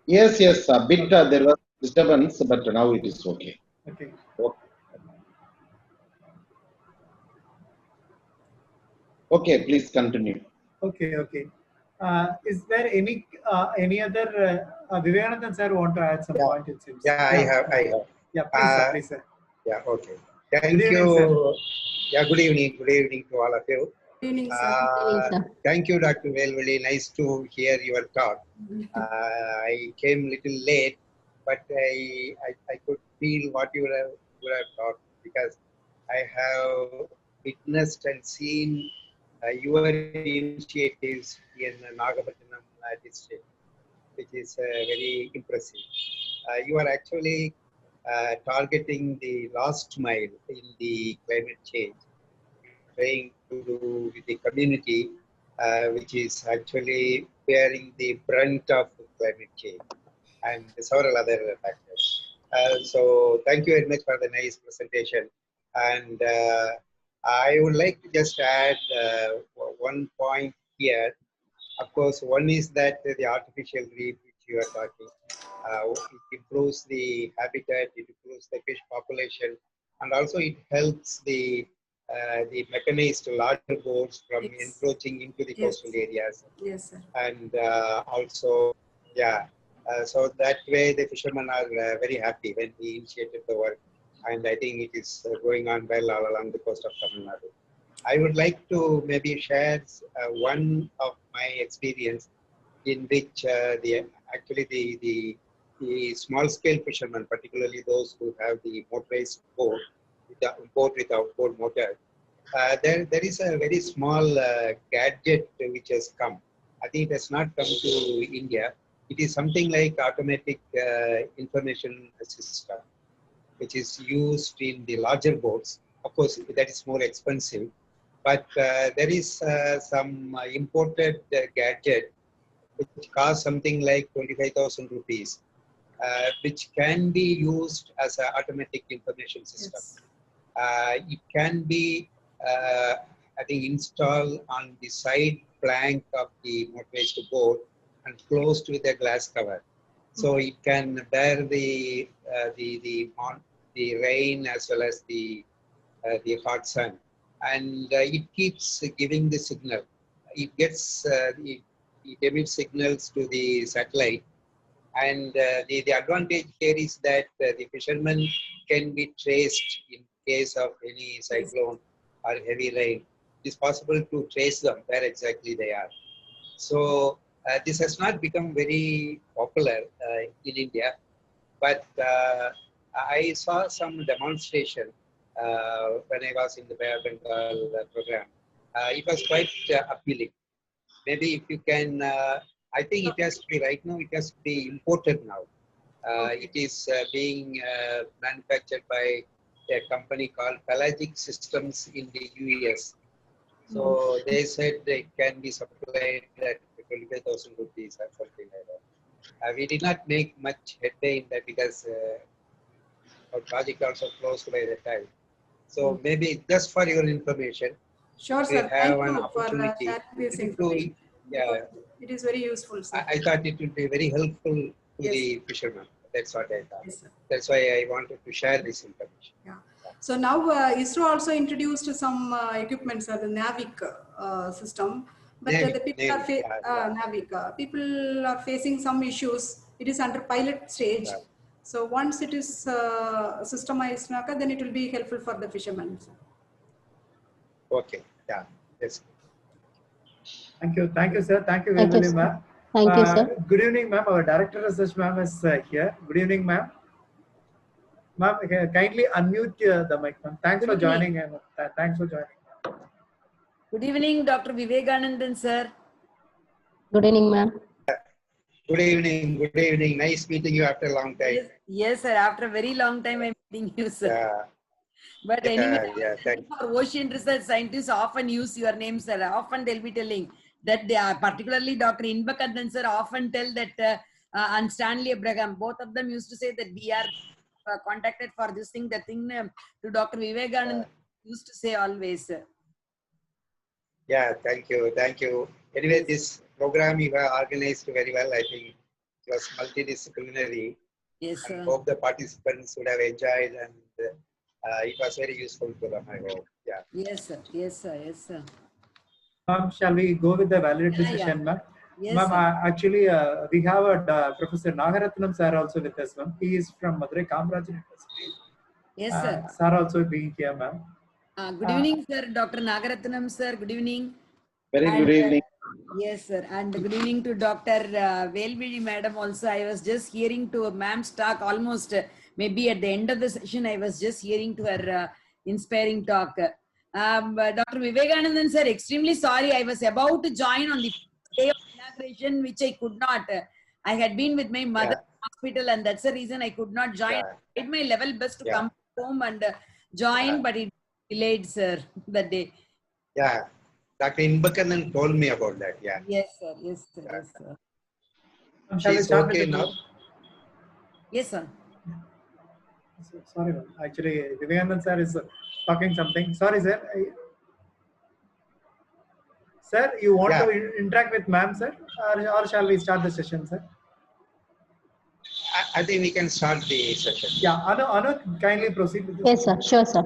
Yes, yes. A bit there was disturbance, but now it is okay. Okay. Okay, please continue. Okay, okay. Is there any other Vivekanandan sir want to add some point? It seems. Yeah, I have. Yeah, please, sir. Please, sir. Yeah, okay. Thank Good evening, you. sir. Yeah, good evening. Good evening to all of you. Good evening, sir. Good evening, sir. Thank you, Dr. Velvizhi. Nice to hear your talk. I came a little late, but I could feel what you have taught because I have witnessed and seen your initiatives in Nagapattinam district, which is very impressive. You are actually targeting the last mile in the climate change. You are trying to do with the community, which is actually bearing the brunt of climate change and several other factors. So thank you very much for the nice presentation. And I would like to just add one point here. Of course, one is that the artificial reef which you are talking, it improves the habitat, it improves the fish population, and also it helps the mechanized larger boats from encroaching into the coastal areas. Yes, sir. And also, yeah, so that way the fishermen are very happy when we initiated the work, and I think it is going on well all along the coast of Tamil Nadu. I would like to maybe share one of my experience in which the small scale fishermen, particularly those who have the motorized boat, boat with outboard motor, there is a very small gadget which has come. I think it has not come to India. It is something like automatic information system, which is used in the larger boats. Of course, that is more expensive. But there is some imported gadget which costs something like 25,000 rupees, which can be used as an automatic information system. It can be, I think, installed on the side plank of the motorized boat and closed with a glass cover. So it can bear the rain as well as the hot sun, and it keeps giving the signal. It gets it emits signals to the satellite, and the advantage here is that the fishermen can be traced in case of any cyclone or heavy rain. It is possible to trace them where exactly they are. So this has not become very popular in India, but I saw some demonstration when I was in the Bay of Bengal program. It was quite appealing. Maybe if you can, I think it has to be right now, it has to be imported now. It is being manufactured by a company called Pelagic Systems in the US. So they said it can be supplied at 25,000 rupees or something like that. We did not make much headway in that because our project also closed by the time. So maybe just for your information, Sure, we sir. have Thank an you for opportunity sharing this to, information. yeah, It is very useful, sir. I thought it would be very helpful to the fishermen. That's what I thought. Yes, sir. That's why I wanted to share this information. Yeah. So now ISRO also introduced some equipments, the NAVIC system, but the people are NAVIC. People are facing some issues. It is under pilot stage. Yeah. So once it is systemized, then it will be helpful for the fishermen. Okay. Yeah. Yes. Thank you, sir. Thank you, Thank you, Velvizhi sir. ma'am. Thank you, sir. Good evening, ma'am. Our director research ma'am is here. Good evening, ma'am. Ma'am, kindly unmute the mic, ma'am. Thanks for joining. Thanks for joining. Good evening, Dr. Vivekanandan, sir. Good evening, ma'am. Good evening. Good evening. Nice meeting you after a long time. Yes, sir. After a very long time, I'm meeting you, sir. Yeah. But anyway, thanks. for ocean research scientists often use your name, sir. Often they'll be telling that they are, particularly Dr. Inbakandan, sir, often tell that, and Stanley Abraham, both of them used to say that we are contacted for this thing. The thing to Dr. Vivekanand used to say always. Yeah, thank you. Thank you. Anyway, this program you have organized very well. I think it was multidisciplinary. Yes, And sir. hope the participants would have enjoyed, and it was very useful to them, I hope. Yeah. Yes, sir. Yes, sir. Yes, sir. Ma'am, shall we go with the validity Yeah, yeah. session, ma'am? Yes, Ma'am, sir. actually, we have a Professor Nagaratnam sir also with us, ma'am. He is from Madurai Kamaraj University. Yes, sir. Sir also being here, ma'am. Good evening, sir. Dr. Nagaratnam, sir. Good evening. Very And, good evening. yes, sir. And good evening to Dr. Velvizhi madam also. I was just hearing to ma'am's talk almost maybe at the end of the session. I was just hearing to her inspiring talk. Dr. Vivekanandan sir, extremely sorry. I was about to join on the day of inauguration, which I could not. I had been with my mother in hospital, and that's the reason I could not join. I did my level best to come home and join, but it delayed, sir, that day. Yeah. Dr. Inbakandan told me about that. Yeah. Yes, sir. Yes, sir. Yes, sir. Shall we She's start okay with the now? Yes, sir. Sorry, ma'am. Actually, Vivekanand sir is talking something. Sorry, sir. Sir, you want to interact with ma'am, sir? Or shall we start the session, sir? I think we can start the session. Yeah, Anu, kindly proceed with this. Yes, sir. Sure, sir.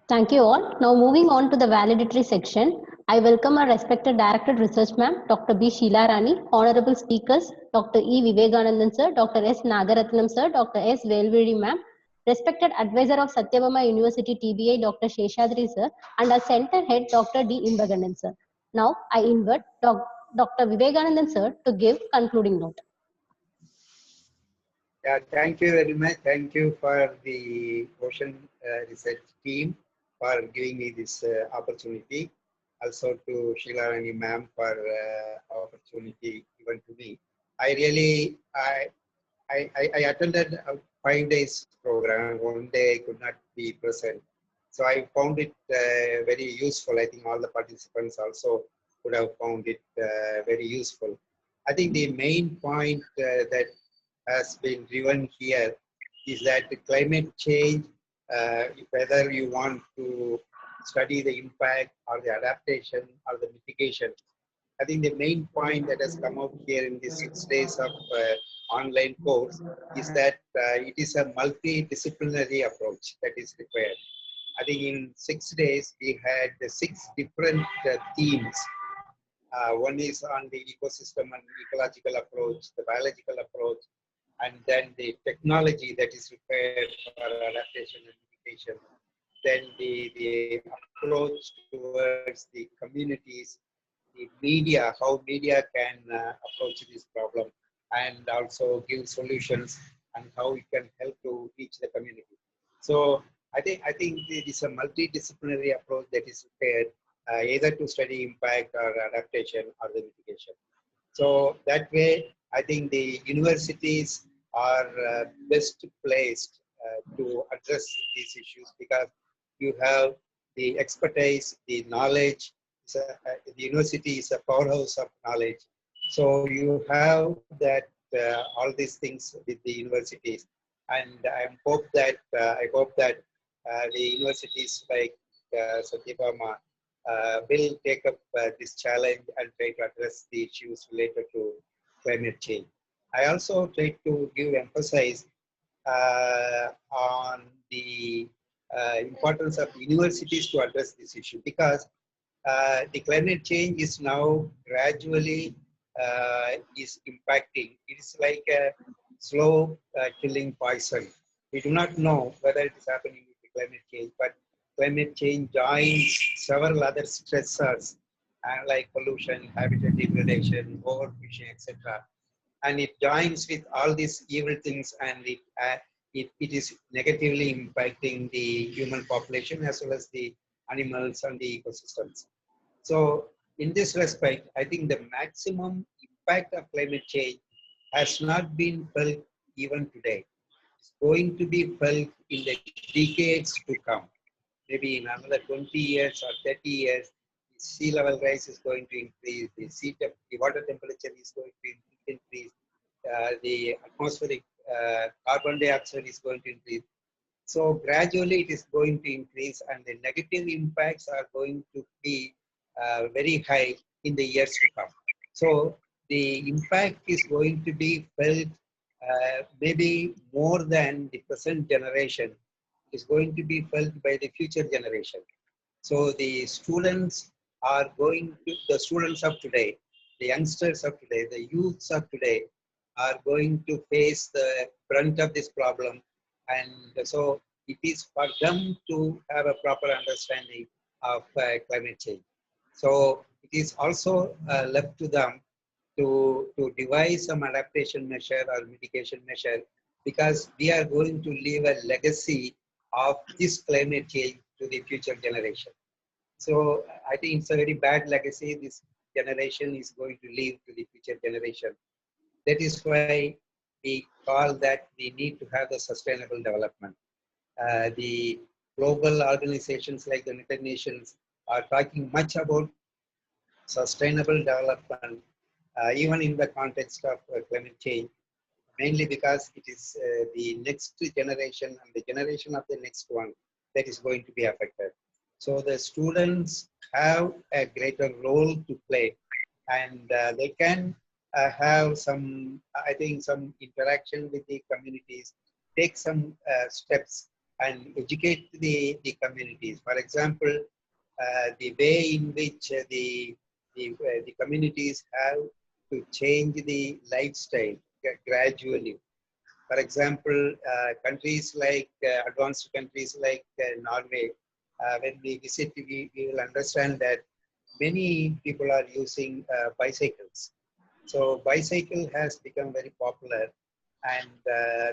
Thank you all. Now moving on to the valedictory section, I welcome our respected Director Research Ma'am, Dr. B. Sheila Rani, Honorable Speakers, Dr. E. Vivekanandan Sir, Dr. S. Nagaratnam Sir, Dr. S. Velvizhi Ma'am, respected Advisor of Satyabama University TBI, Dr. Sheshadri Sir, and our Center Head, Dr. D. Inbakandan Sir. Now I invite Dr. Vivekanandan Sir to give concluding note. Yeah, thank you very much. Thank you for the Ocean Research team for giving me this opportunity. Also to Sheila Rani ma'am for opportunity given to me. I attended a 5 days program. One day I could not be present. So I found it very useful. I think all the participants also would have found it very useful. I think the main point that has been driven here is that the climate change, whether you want to study the impact or the adaptation or the mitigation, I think the main point that has come out here in these 6 days of online course is that it is a multidisciplinary approach that is required. I think in 6 days we had 6 different themes. One is on the ecosystem and ecological approach, the biological approach, and then the technology that is required for adaptation and mitigation. Then the approach towards the communities, the media, how media can approach this problem and also give solutions and how it can help to reach the community. So I think it is a multidisciplinary approach that is required either to study impact or adaptation or the mitigation. So that way, I think the universities are best placed to address these issues because you have the expertise, the knowledge. The university is a powerhouse of knowledge. So you have that all these things with the universities, and I hope that the universities like Satyabama will take up this challenge and try to address the issues related to climate change. I also try to give emphasis on the importance of universities to address this issue because the climate change is now gradually is impacting. It is like a slow killing poison. We do not know whether it is happening with the climate change, but climate change joins several other stressors like pollution, habitat degradation, overfishing, etc. And it joins with all these evil things, and it is negatively impacting the human population as well as the animals and the ecosystems. So in this respect, I think the maximum impact of climate change has not been felt even today. It's going to be felt in the decades to come. Maybe in another 20 years or 30 years, the sea level rise is going to increase, the water temperature is going to increase, the atmospheric carbon dioxide is going to increase. So gradually it is going to increase, and the negative impacts are going to be very high in the years to come. So the impact is going to be felt maybe more than the present generation is going to be felt by the future generation. So the students are going to, the students of today, the youngsters of today, the youths of today are going to face the brunt of this problem. And so it is for them to have a proper understanding of climate change. So it is also left to them to devise some adaptation measure or mitigation measure, because we are going to leave a legacy of this climate change to the future generation. So I think it's a very bad legacy this generation is going to leave to the future generation. That is why we call that we need to have the sustainable development. The global organizations like the United Nations are talking much about sustainable development, even in the context of climate change, mainly because it is the next generation and the generation of the next one that is going to be affected. So the students have a greater role to play, and they can have some, I think, some interaction with the communities, take some steps and educate the communities. For example, the way in which the communities have to change the lifestyle gradually. For example, countries like advanced countries like Norway, when we visit, we will understand that many people are using bicycles. So bicycle has become very popular, and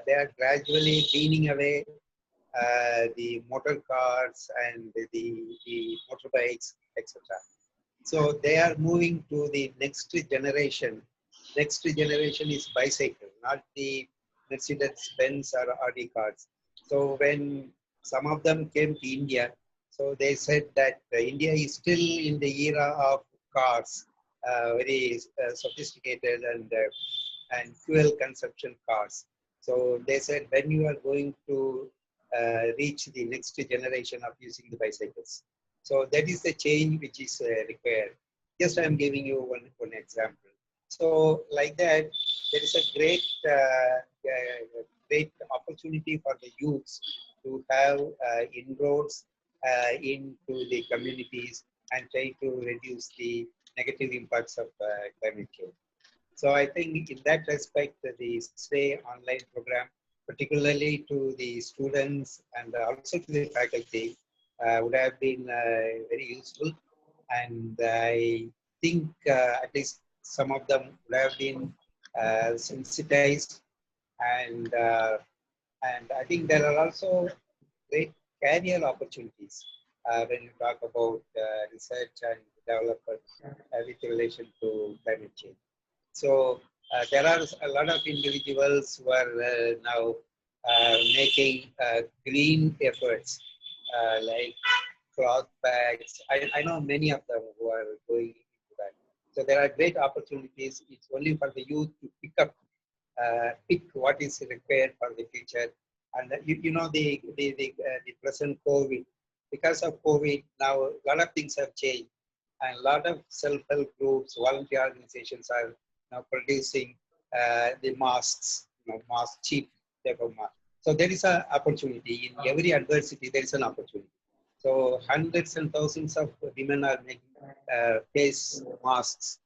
they are gradually weaning away the motor cars and the motorbikes, etc. So they are moving to the next generation. Next generation is bicycle, not the Mercedes Benz or Audi cars. So when some of them came to India, so they said that India is still in the era of cars, very sophisticated and fuel consumption cars. So they said when you are going to reach the next generation of using the bicycles. So that is the change which is required. Just I am giving you one example. So like that, there is a great opportunity for the youths to have inroads into the communities and try to reduce the negative impacts of climate change. So I think in that respect, the Stay online program, particularly to the students and also to the faculty, would have been very useful. And I think at least some of them would have been sensitized, and I think there are also great career opportunities when you talk about research and development with relation to climate change. So there are a lot of individuals who are now making green efforts like cloth bags. I know many of them who are going into that. So there are great opportunities. It's only for the youth to pick what is required for the future. And you know the present COVID, because of COVID now a lot of things have changed, and a lot of self-help groups, volunteer organizations are now producing the masks, cheap type of mask. So there is an opportunity in every adversity. There is an opportunity. So hundreds and thousands of women are making face masks,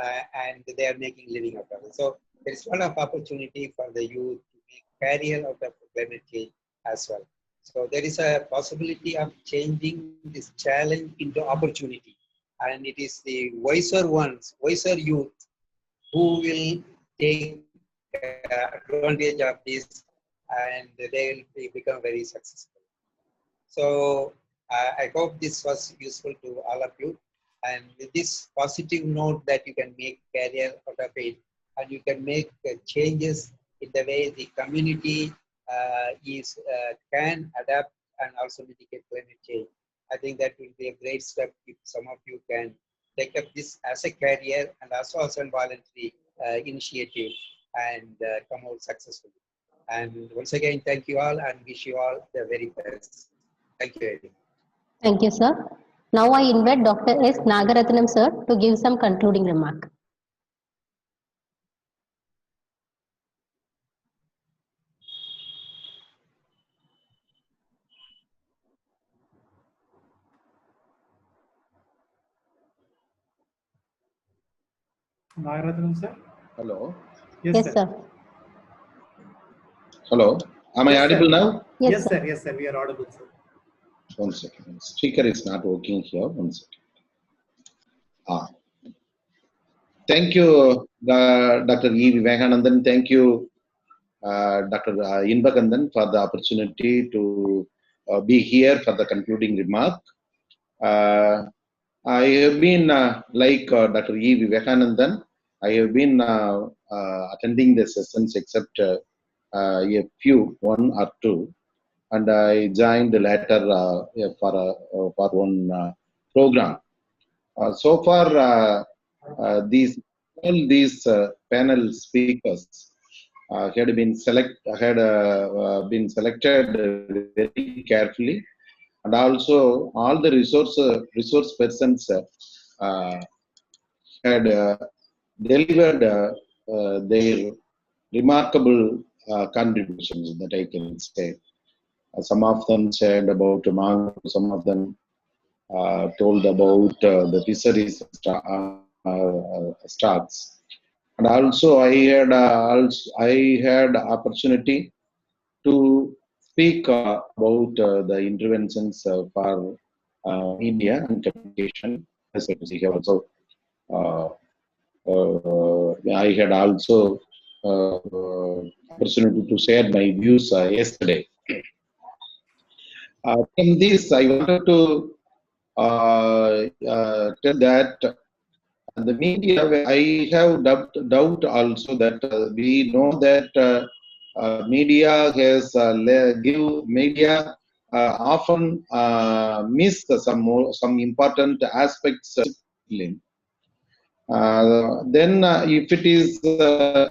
and they are making living out of it. So there is a lot of opportunity for the youth to make career out of climate change as well. So there is a possibility of changing this challenge into opportunity, and it is the wiser ones, wiser youth, who will take advantage of this, and they will become very successful. So I hope this was useful to all of you. And with this positive note that you can make career out of it, and you can make changes in the way the community can adapt and also mitigate climate change. I think that will be a great step if some of you can take up this as a career and also as a voluntary initiative and come out successfully. And once again, thank you all and wish you all the very best. Thank you very much. Thank you, sir. Now I invite Dr. S. Nagaratnam, sir, to give some concluding remark. Nagaratnam, sir. Hello. Yes, Yes, sir. sir. Hello. Am I Yes, audible sir. now? Yes, Yes, sir. sir. Yes, sir. We are audible, sir. One second. Speaker is not working here. One second. Ah. Thank you, Dr. E. Vivekanandan. Thank you, Dr. Inbakandan, for the opportunity to be here for the concluding remark. I have been, like Dr. E. Vivekanandan, I have been attending the sessions except a few, one or two, and I joined later for one program. So far, all these panel speakers had been selected very carefully, and also all the resource persons had delivered their remarkable contributions, that I can say. Some of them said about mango, some of them told about the fisheries starts, and also I had opportunity to speak about the interventions for media and communication. As I have also I had also opportunity to share my views yesterday. In this, I wanted to tell that the media, I have doubt also that we know that media has media often miss some important aspects. Then if it is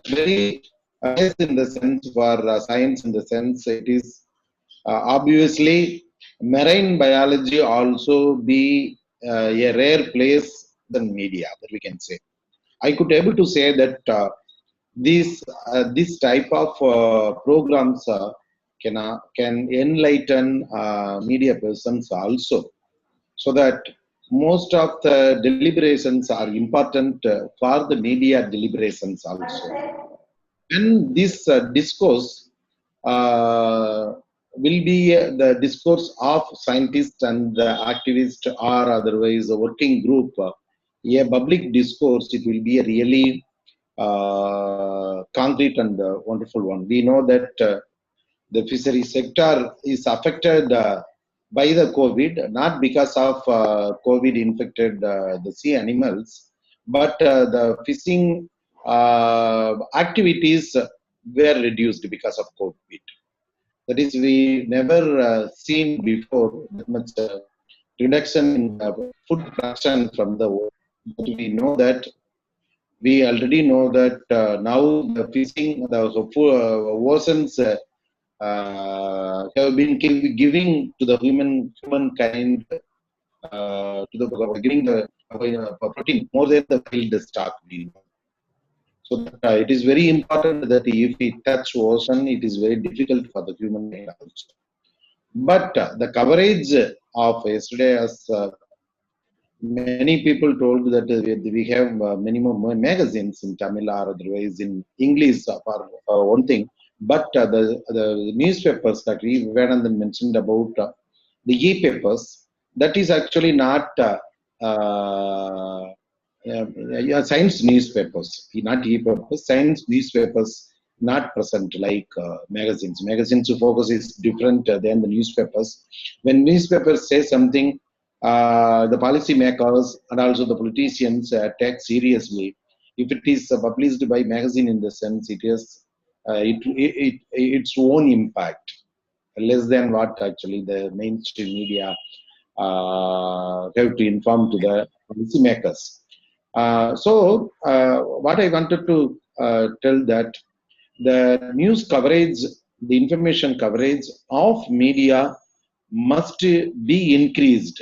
very biased in the sense for science, in the sense it is obviously marine biology also be a rare place than media, that we can say. I could able to say that this type of programs can enlighten media persons also, so that most of the deliberations are important for the media deliberations also. And this discourse will be the discourse of scientists and the activists or otherwise a working group. A public discourse, it will be a really concrete and wonderful one. We know that the fishery sector is affected by the COVID, not because of COVID infected the sea animals, but the fishing activities were reduced because of COVID. That is, we never seen before that much reduction in food production from the world. But we already know that now the fishing, the oceans have been giving to the humankind to the giving the protein more than the wild stock. So it is very important that if we touch ocean, it is very difficult for the human mind also. But the coverage of yesterday, as many people told that we have many more magazines in Tamil or otherwise in English for one thing. But the newspapers that Vivekanandan mentioned about the e-papers, that is actually not science newspapers, not e-papers, science newspapers not present like magazines. Magazines focus is different than the newspapers. When newspapers say something, the policy makers and also the politicians take seriously. If it is published by magazine, in the sense it is its own impact, less than what actually the mainstream media have to inform to the policy makers. So what I wanted to tell that the news coverage the information coverage of media must be increased.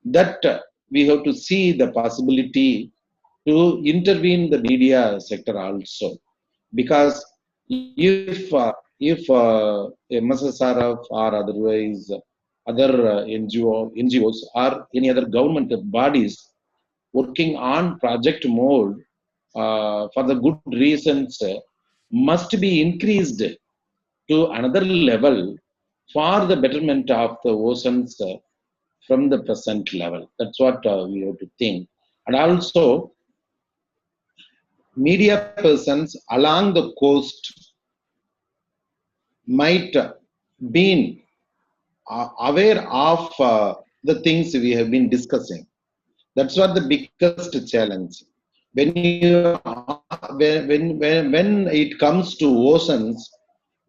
That we have to see the possibility to intervene the media sector also, because if MSSRF or otherwise other NGOs or any other government bodies working on project mode for the good reasons must be increased to another level for the betterment of the oceans from the present level. That's what we have to think. And also, media persons along the coast might be aware of the things we have been discussing. That's what the biggest challenge. When you when it comes to oceans,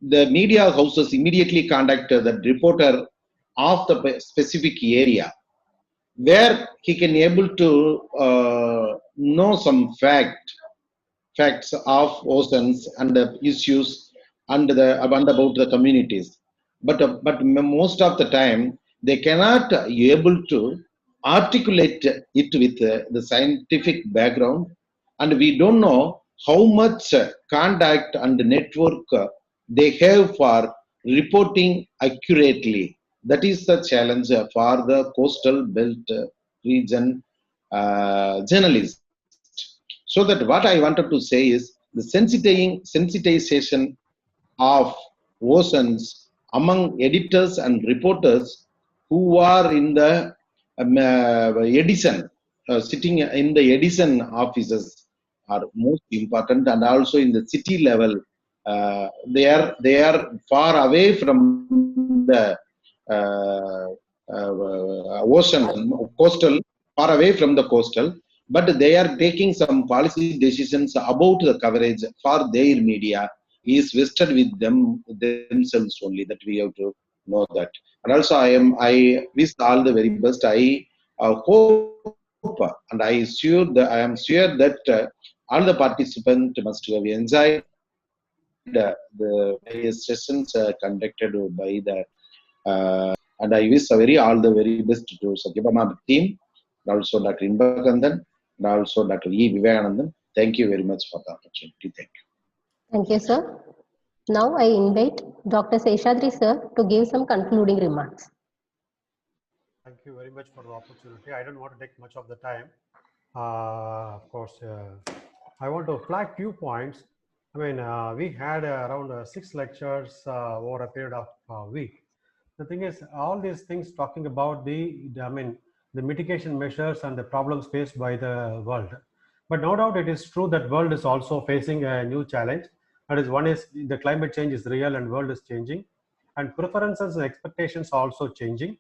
the media houses immediately contact the reporter of the specific area, where he can able to know some facts of oceans and the issues and about the communities. But most of the time they cannot able to articulate it with the scientific background, and we don't know how much contact and network they have for reporting accurately. That is the challenge for the coastal belt region journalists. So that what I wanted to say is the sensitization of oceans among editors and reporters who are in the edition, sitting in the edition offices are most important, and also in the city level, they are far away from the uh, ocean coastal, far away from the coastal, but they are taking some policy decisions about the coverage for their media is vested with themselves only. That we have to know that. And also, I wish all the very best. I hope and I am sure that all the participants must have enjoyed the various sessions conducted by the and I wish all the very best to Satyabama team, and also Dr. Inbakandan, and also Dr. Velvizhi. Thank you very much for the opportunity. Thank you. Thank you, sir. Now I invite Dr. Seshadri sir to give some concluding remarks. Thank you very much for the opportunity. I don't want to take much of the time. Of course, I want to flag few points. I mean, we had around 6 lectures over a period of a week. The thing is, all these things talking about the mitigation measures and the problems faced by the world. But no doubt it is true that world is also facing a new challenge. That is, one is the climate change is real and world is changing, and preferences and expectations are also changing.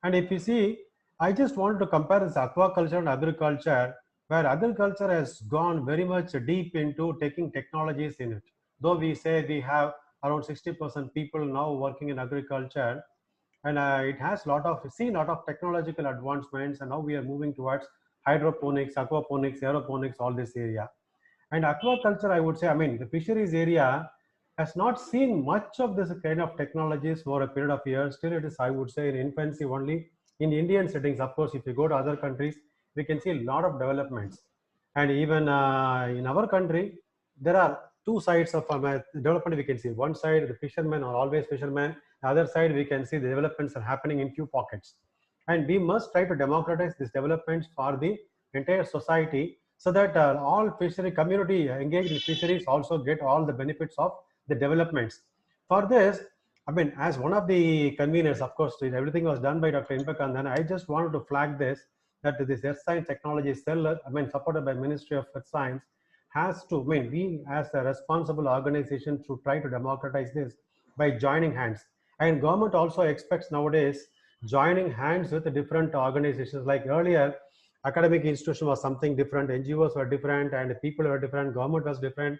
And if you see, I just wanted to compare this aquaculture and agriculture, where agriculture has gone very much deep into taking technologies in it. Though we say we have around 60% people now working in agriculture, and it has lot of technological advancements, and now we are moving towards hydroponics, aquaponics, aeroponics, all this area. And aquaculture, I would say, I mean, the fisheries area has not seen much of this kind of technologies for a period of years. Still, it is, I would say, in infancy only. In Indian settings, of course, if you go to other countries, we can see a lot of developments. And even in our country, there are two sides of development we can see. One side, the fishermen are always fishermen. The other side, we can see the developments are happening in few pockets. And we must try to democratize these developments for the entire society, so that all fishery community engaged in fisheries also get all the benefits of the developments. For this, I mean, as one of the conveners, of course, everything was done by Dr. Inbakandan. I just wanted to flag this, that this Earth Science Technology Cell, supported by Ministry of Earth Science, has to, we as a responsible organization to try to democratize this by joining hands. And government also expects nowadays joining hands with the different organizations. Like earlier, academic institution was something different, NGOs were different, and people were different, government was different,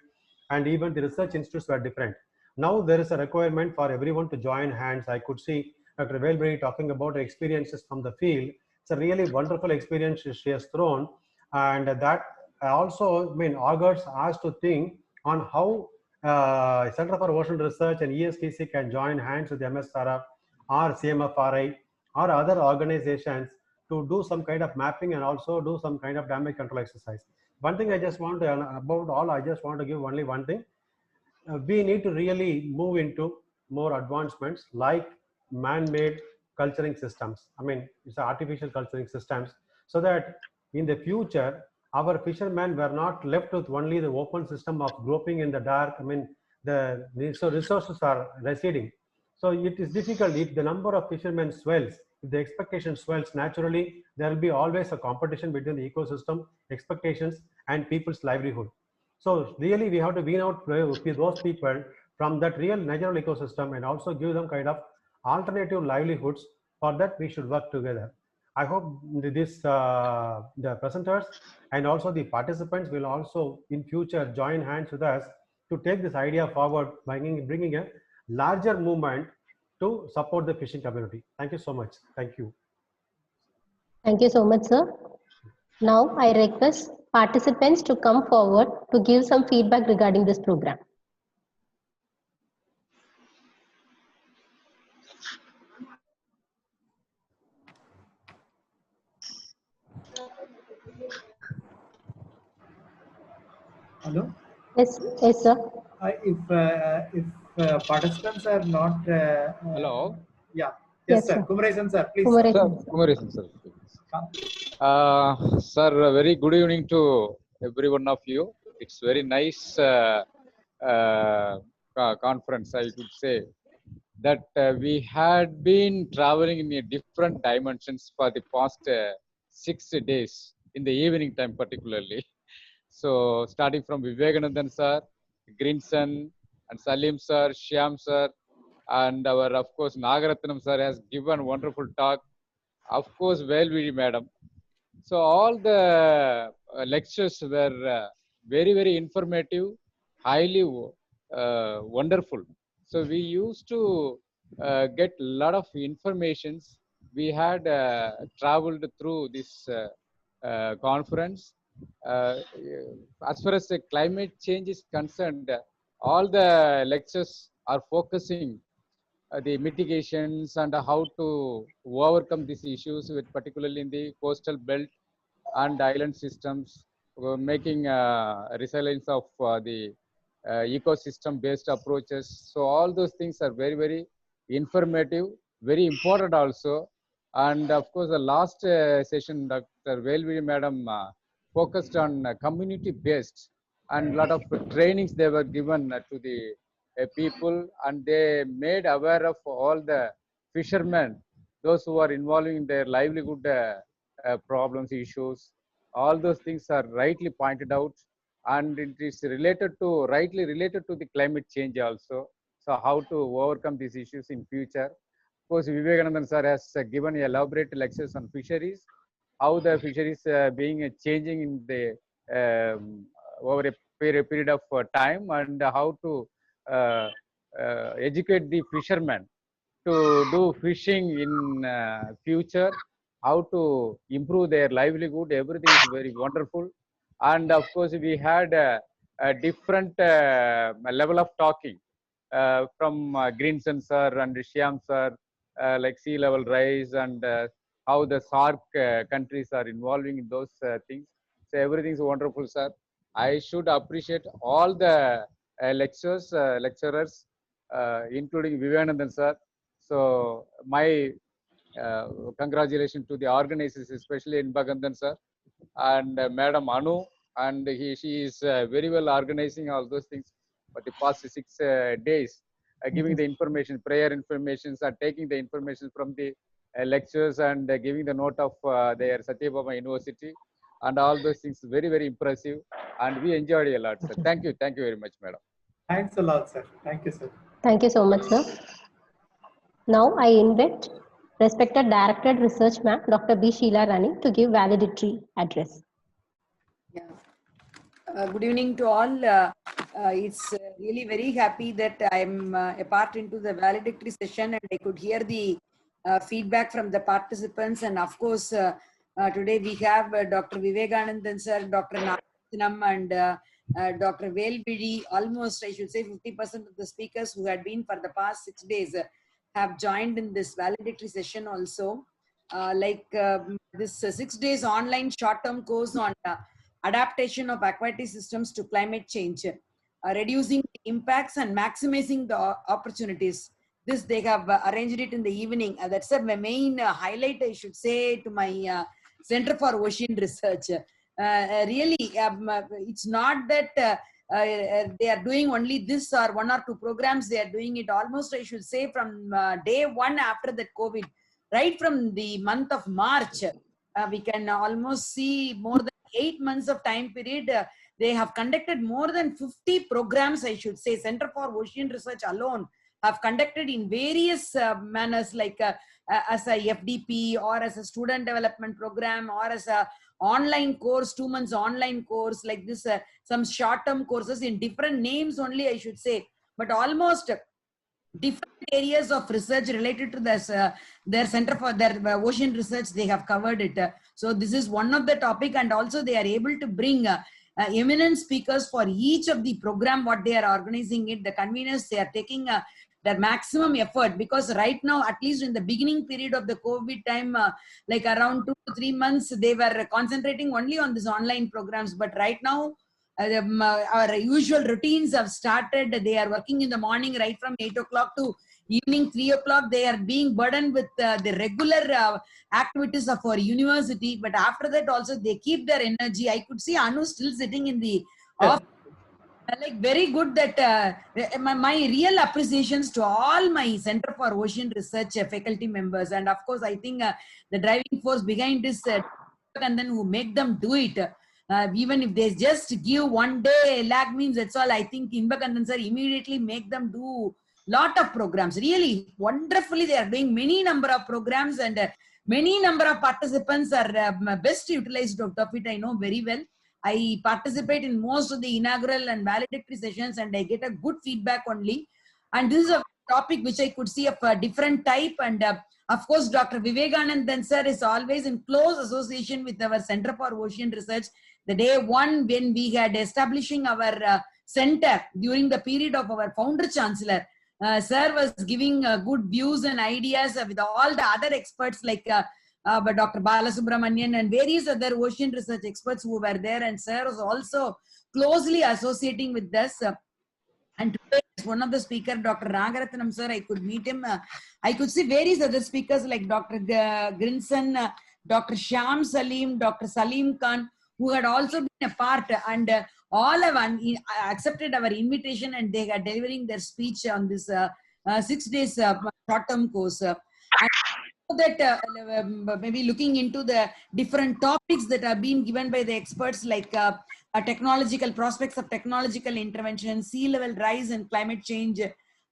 and even the research institutes were different. Now there is a requirement for everyone to join hands. I could see Dr. Velvizhi talking about experiences from the field. It's a really wonderful experience she has thrown, and that also augurs us to think on how Center for Ocean Research and ESTC can join hands with MSRF or CMFRI or other organizations to do some kind of mapping and also do some kind of damage control exercise. One thing I just want to, about all, I just want to give only one thing. We need to really move into more advancements like man-made culturing systems. I mean, it's artificial culturing systems, so that in the future, our fishermen were not left with only the open system of groping in the dark. I mean, the resources are receding. So it is difficult if the number of fishermen swells, if the expectation swells naturally, there will be always a competition between the ecosystem, expectations, and people's livelihood. So really, we have to wean out those people from that real natural ecosystem and also give them kind of alternative livelihoods. For that, we should work together. I hope this the presenters and also the participants will also in future join hands with us to take this idea forward, bringing a larger movement to support the fishing community. Thank you so much. Thank you. Thank you so much, sir. Now I request participants to come forward to give some feedback regarding this program. Hello? Yes, yes, sir. If participants are not... Hello? Yeah. Yes, Yes, sir. sir. Kumaresan, sir, please. Kumaresan, Sir, sir, a very good evening to every one of you. It's very nice conference, I could say, that we had been traveling in a different dimensions for the past 6 days, in the evening time particularly. So starting from Vivekanandan sir, Greenson, and Salim sir, Shyam sir, and our, of course, Nagaratnam sir has given wonderful talk. Of course, Velvizhi madam. So all the lectures were very, very informative, highly wonderful. So we used to get a lot of informations. We had traveled through this conference. As far as the climate change is concerned, all the lectures are focusing the mitigations and how to overcome these issues, with particularly in the coastal belt and island systems, making resilience of the ecosystem based approaches. So all those things are very, very informative, very important also. And of course, the last session, Dr. Velvizhi madam focused on community based, and a lot of trainings they were given to the people, and they made aware of all the fishermen, those who are involving in their livelihood problems, issues. All those things are rightly pointed out, and it is rightly related to the climate change also. So how to overcome these issues in future. Of course, Vivekanandan sir has given elaborate lectures on fisheries, how the fisheries being changing in the over a period of time, and how to educate the fishermen to do fishing in future, how to improve their livelihood. Everything is very wonderful. And of course, we had a different level of talking from Greenson sir and Shyam sir, like sea level rise, and how the SARC countries are involving in those things. So everything is wonderful, sir. I should appreciate all the lecturers, including Vivekanandan sir. So my congratulations to the organizers, especially Inbakandan sir and Madam Anu, and she is very well organizing all those things for the past 6 days, giving the information, prayer informations, and taking the information from the lectures, and giving the note of their Satyabama University, and all those things. Very, very impressive, and we enjoyed a lot, sir. Thank you very much, madam. Thanks a lot, sir. Thank you, sir. Thank you so much, sir. Now I invite respected Director Research Ma'am, Dr. B. Sheila Rani, to give valedictory address. Yeah. Good evening to all. It's really very happy that I'm a part into the valedictory session, and I could hear the feedback from the participants. And of course, today we have Dr. Vivekanandan sir, Dr. Narathinam, and Dr. Velvizhi, almost I should say 50% of the speakers who had been for the past 6 days have joined in this valedictory session also. This 6 days online short-term course on adaptation of aquatic systems to climate change, reducing the impacts and maximizing the opportunities. This they have arranged it in the evening. That's a main highlight, I should say, to my Center for Ocean Research. Really, it's not that they are doing only this or 1 or 2 programs. They are doing it almost, I should say, from day 1 after the COVID, right from the month of March. We can almost see more than 8 months of time period. They have conducted more than 50 programs, I should say. Center for Ocean Research alone have conducted in various manners, like as a FDP or as a student development program or as a online course, 2 months online course, like this, some short-term courses in different names only, I should say, but almost different areas of research related to this, their center for their ocean research. They have covered it. So this is one of the topic, and also they are able to bring eminent speakers for each of the program what they are organizing it. The conveners, they are taking their maximum effort, because right now, at least in the beginning period of the COVID time, like around 2 to 3 months, they were concentrating only on these online programs. But right now, our usual routines have started. They are working in the morning right from 8 o'clock to evening 3 o'clock. They are being burdened with the regular activities of our university. But after that also, they keep their energy. I could see Anu still sitting in the office. Like, very good that my real appreciations to all my Center for Ocean Research faculty members. And of course, I think the driving force behind this and then who make them do it. Even if they just give 1 day lag means, that's all. I think Inbakandan sir immediately make them do lot of programs. Really wonderfully, they are doing many number of programs, and many number of participants are best utilized of it. I know very well. I participate in most of the inaugural and valedictory sessions, and I get a good feedback only. And this is a topic which I could see of a different type. And of course, Dr. Vivekanandan sir is always in close association with our Center for Ocean Research. The day 1 when we had establishing our center during the period of our founder chancellor, sir was giving good views and ideas with all the other experts like but Dr. Balasubramanian and various other ocean research experts who were there, and sir was also closely associating with us. And today, one of the speakers, Dr. Ragaratnam sir, I could meet him. I could see various other speakers like Dr. Grinson, Dr. Shyam Salim, Dr. Salim Khan, who had also been a part, and all have accepted our invitation, and they are delivering their speech on this 6 days short-term course. That maybe looking into the different topics that are being given by the experts, like technological prospects of technological intervention, sea level rise and climate change,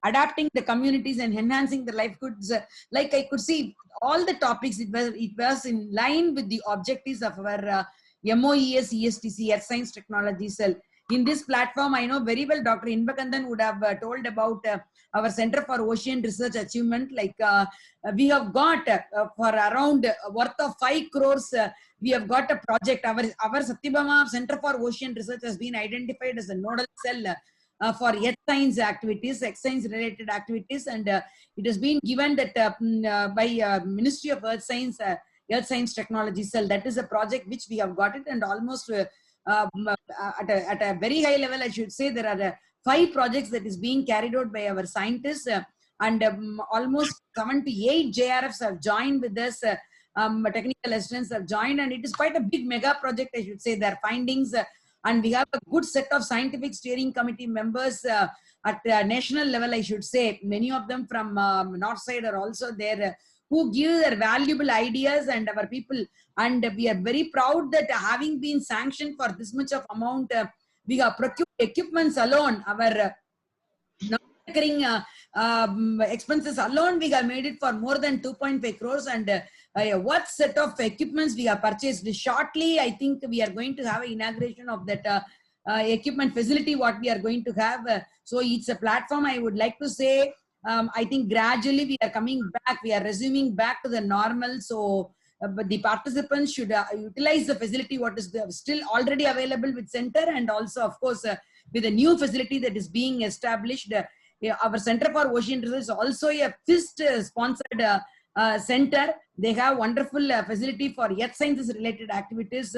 adapting the communities and enhancing the livelihoods. Like, I could see all the topics, it was in line with the objectives of our MOES ESTC, Earth Science Technology Cell. In this platform, I know very well Dr. Inbakandan would have told about our Center for Ocean Research achievement. Like we have got for around worth of 5 crores, we have got a project. Our Satyabama Center for Ocean Research has been identified as a nodal cell for earth science activities, earth science related activities, and it has been given that by Ministry of Earth Science Technology Cell. That is a project which we have got it, and almost at a very high level, I should say, there are 5 projects that is being carried out by our scientists, and almost 7 to 8 JRFs have joined with us. Technical assistants have joined, and it is quite a big mega project, I should say. Their findings, and we have a good set of scientific steering committee members at national level, I should say. Many of them from north side are also there, who give their valuable ideas, and our people. And we are very proud that having been sanctioned for this much of amount, we have procured equipments alone. Our non-recurring expenses alone, we have made it for more than 2.5 crores. And what set of equipments we have purchased. Shortly, I think we are going to have an inauguration of that equipment facility, what we are going to have. So it's a platform, I would like to say. I think gradually we are coming back, we are resuming back to the normal. So but the participants should utilize the facility what is still already available with center, and also of course with a new facility that is being established. Our Center for Ocean Research is also a FIST sponsored center. They have wonderful facility for earth sciences related activities.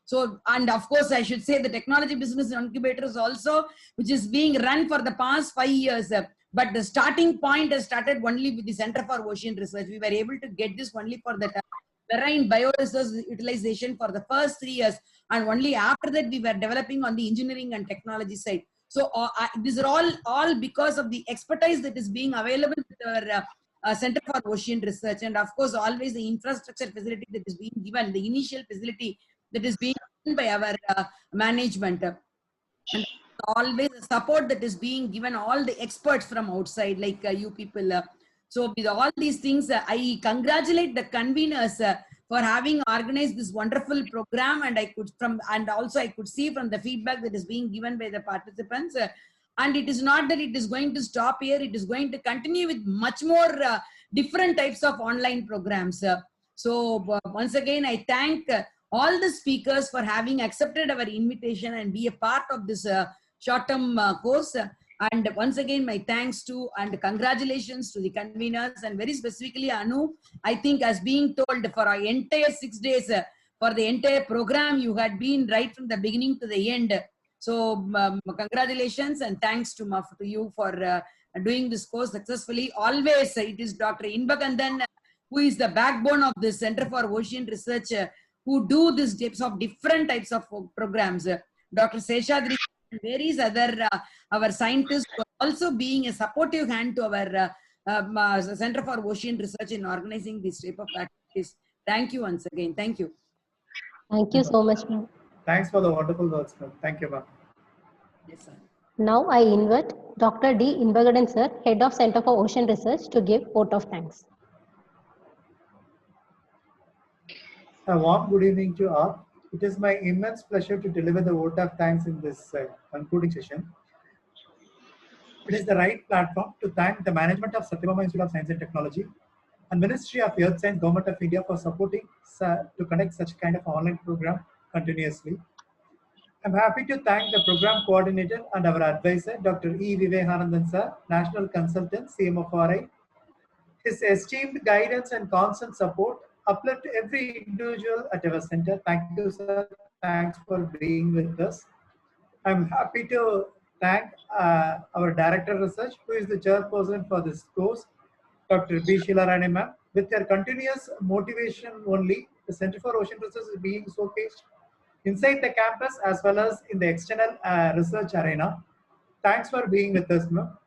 So, and of course, I should say the technology business incubator is also, which is being run for the past 5 years. But the starting point has started only with the Center for Ocean Research. We were able to get this only for the marine bioresource utilization for the first 3 years. And only after that, we were developing on the engineering and technology side. So these are all because of the expertise that is being available with our Center for Ocean Research. And of course, always the infrastructure facility that is being given, the initial facility that is being given by our management. And always the support that is being given all the experts from outside, like you people. So with all these things, I congratulate the conveners for having organized this wonderful program, and I could see from the feedback that is being given by the participants. And it is not that it is going to stop here; it is going to continue with much more different types of online programs. So once again, I thank all the speakers for having accepted our invitation and be a part of this short-term course. And once again, my thanks to and congratulations to the conveners, and very specifically Anu. I think as being told for our entire 6 days, for the entire program, you had been right from the beginning to the end. So congratulations and thanks to you for doing this course successfully. Always it is Dr. Inbakandan who is the backbone of the Center for Ocean Research, who do these types of different types of programs. Dr. Seshadri and various other our scientists also being a supportive hand to our Center for Ocean Research in organizing this type of activities. Thank you once again. Thank you. Thank you so much, ma'am. Thanks for the wonderful words, ma'am. Thank you, ma'am. Yes, sir. Now I invite Dr. D. Inbakandan sir, Head of Center for Ocean Research, to give vote of thanks. A warm good evening to all. It is my immense pleasure to deliver the vote of thanks in this concluding session. It is the right platform to thank the management of Satyabama Institute of Science and Technology and Ministry of Earth Science, Government of India for supporting to conduct such kind of online program continuously. I'm happy to thank the program coordinator and our advisor, Dr. E. Livelihoods sir, National Consultant, CMFRI. His esteemed guidance and constant support uplift every individual at our center. Thank you, sir. Thanks for being with us. I'm happy to thank our Director of Research, who is the chairperson for this course, Dr. B. Shilarani ma'am. With their continuous motivation only, the Center for Ocean Research is being showcased inside the campus as well as in the external research arena. Thanks for being with us, ma'am.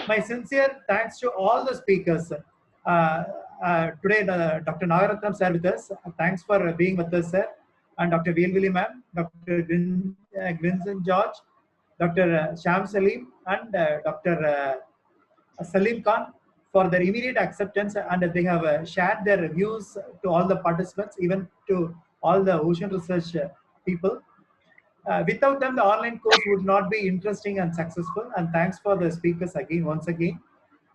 My sincere thanks to all the speakers. Today, Dr. Nagaratnam sir with us. Thanks for being with us, sir. And Dr. Velvizhi ma'am, Dr. Vincent George, Dr. Sham Salim, and Dr. Salim Khan for their immediate acceptance, and they have shared their views to all the participants, even to all the ocean research people. Without them, the online course would not be interesting and successful. And thanks for the speakers again, once again.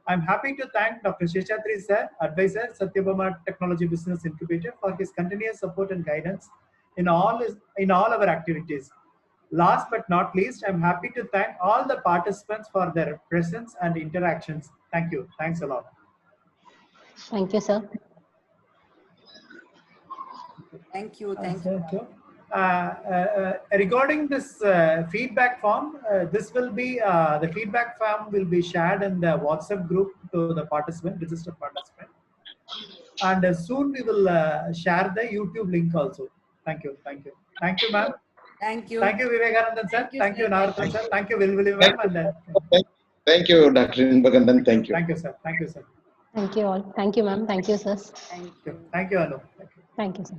I'm happy to thank Dr. Seshadri sir, advisor, Satyabama Technology Business Incubator, for his continuous support and guidance in all our activities. Last but not least, I'm happy to thank all the participants for their presence and interactions. Thank you. Thanks a lot. Thank you, sir. Thank you. Thank you. Regarding this feedback form, this will be the feedback form will be shared in the WhatsApp group to the registered participant, and soon we will share the YouTube link also. Thank you, thank you, thank you, ma'am. Thank you. Thank you, Vivekanandan sir. Thank you, Nagaratnam sir. Thank you, Velvizhi ma'am. Thank you, Dr. Inbakandan. Thank you. Thank you, sir. Thank you, sir. Thank you all. Thank you, ma'am. Thank you, sir. Thank you. Thank you, Anu. Thank you. Thank you, sir.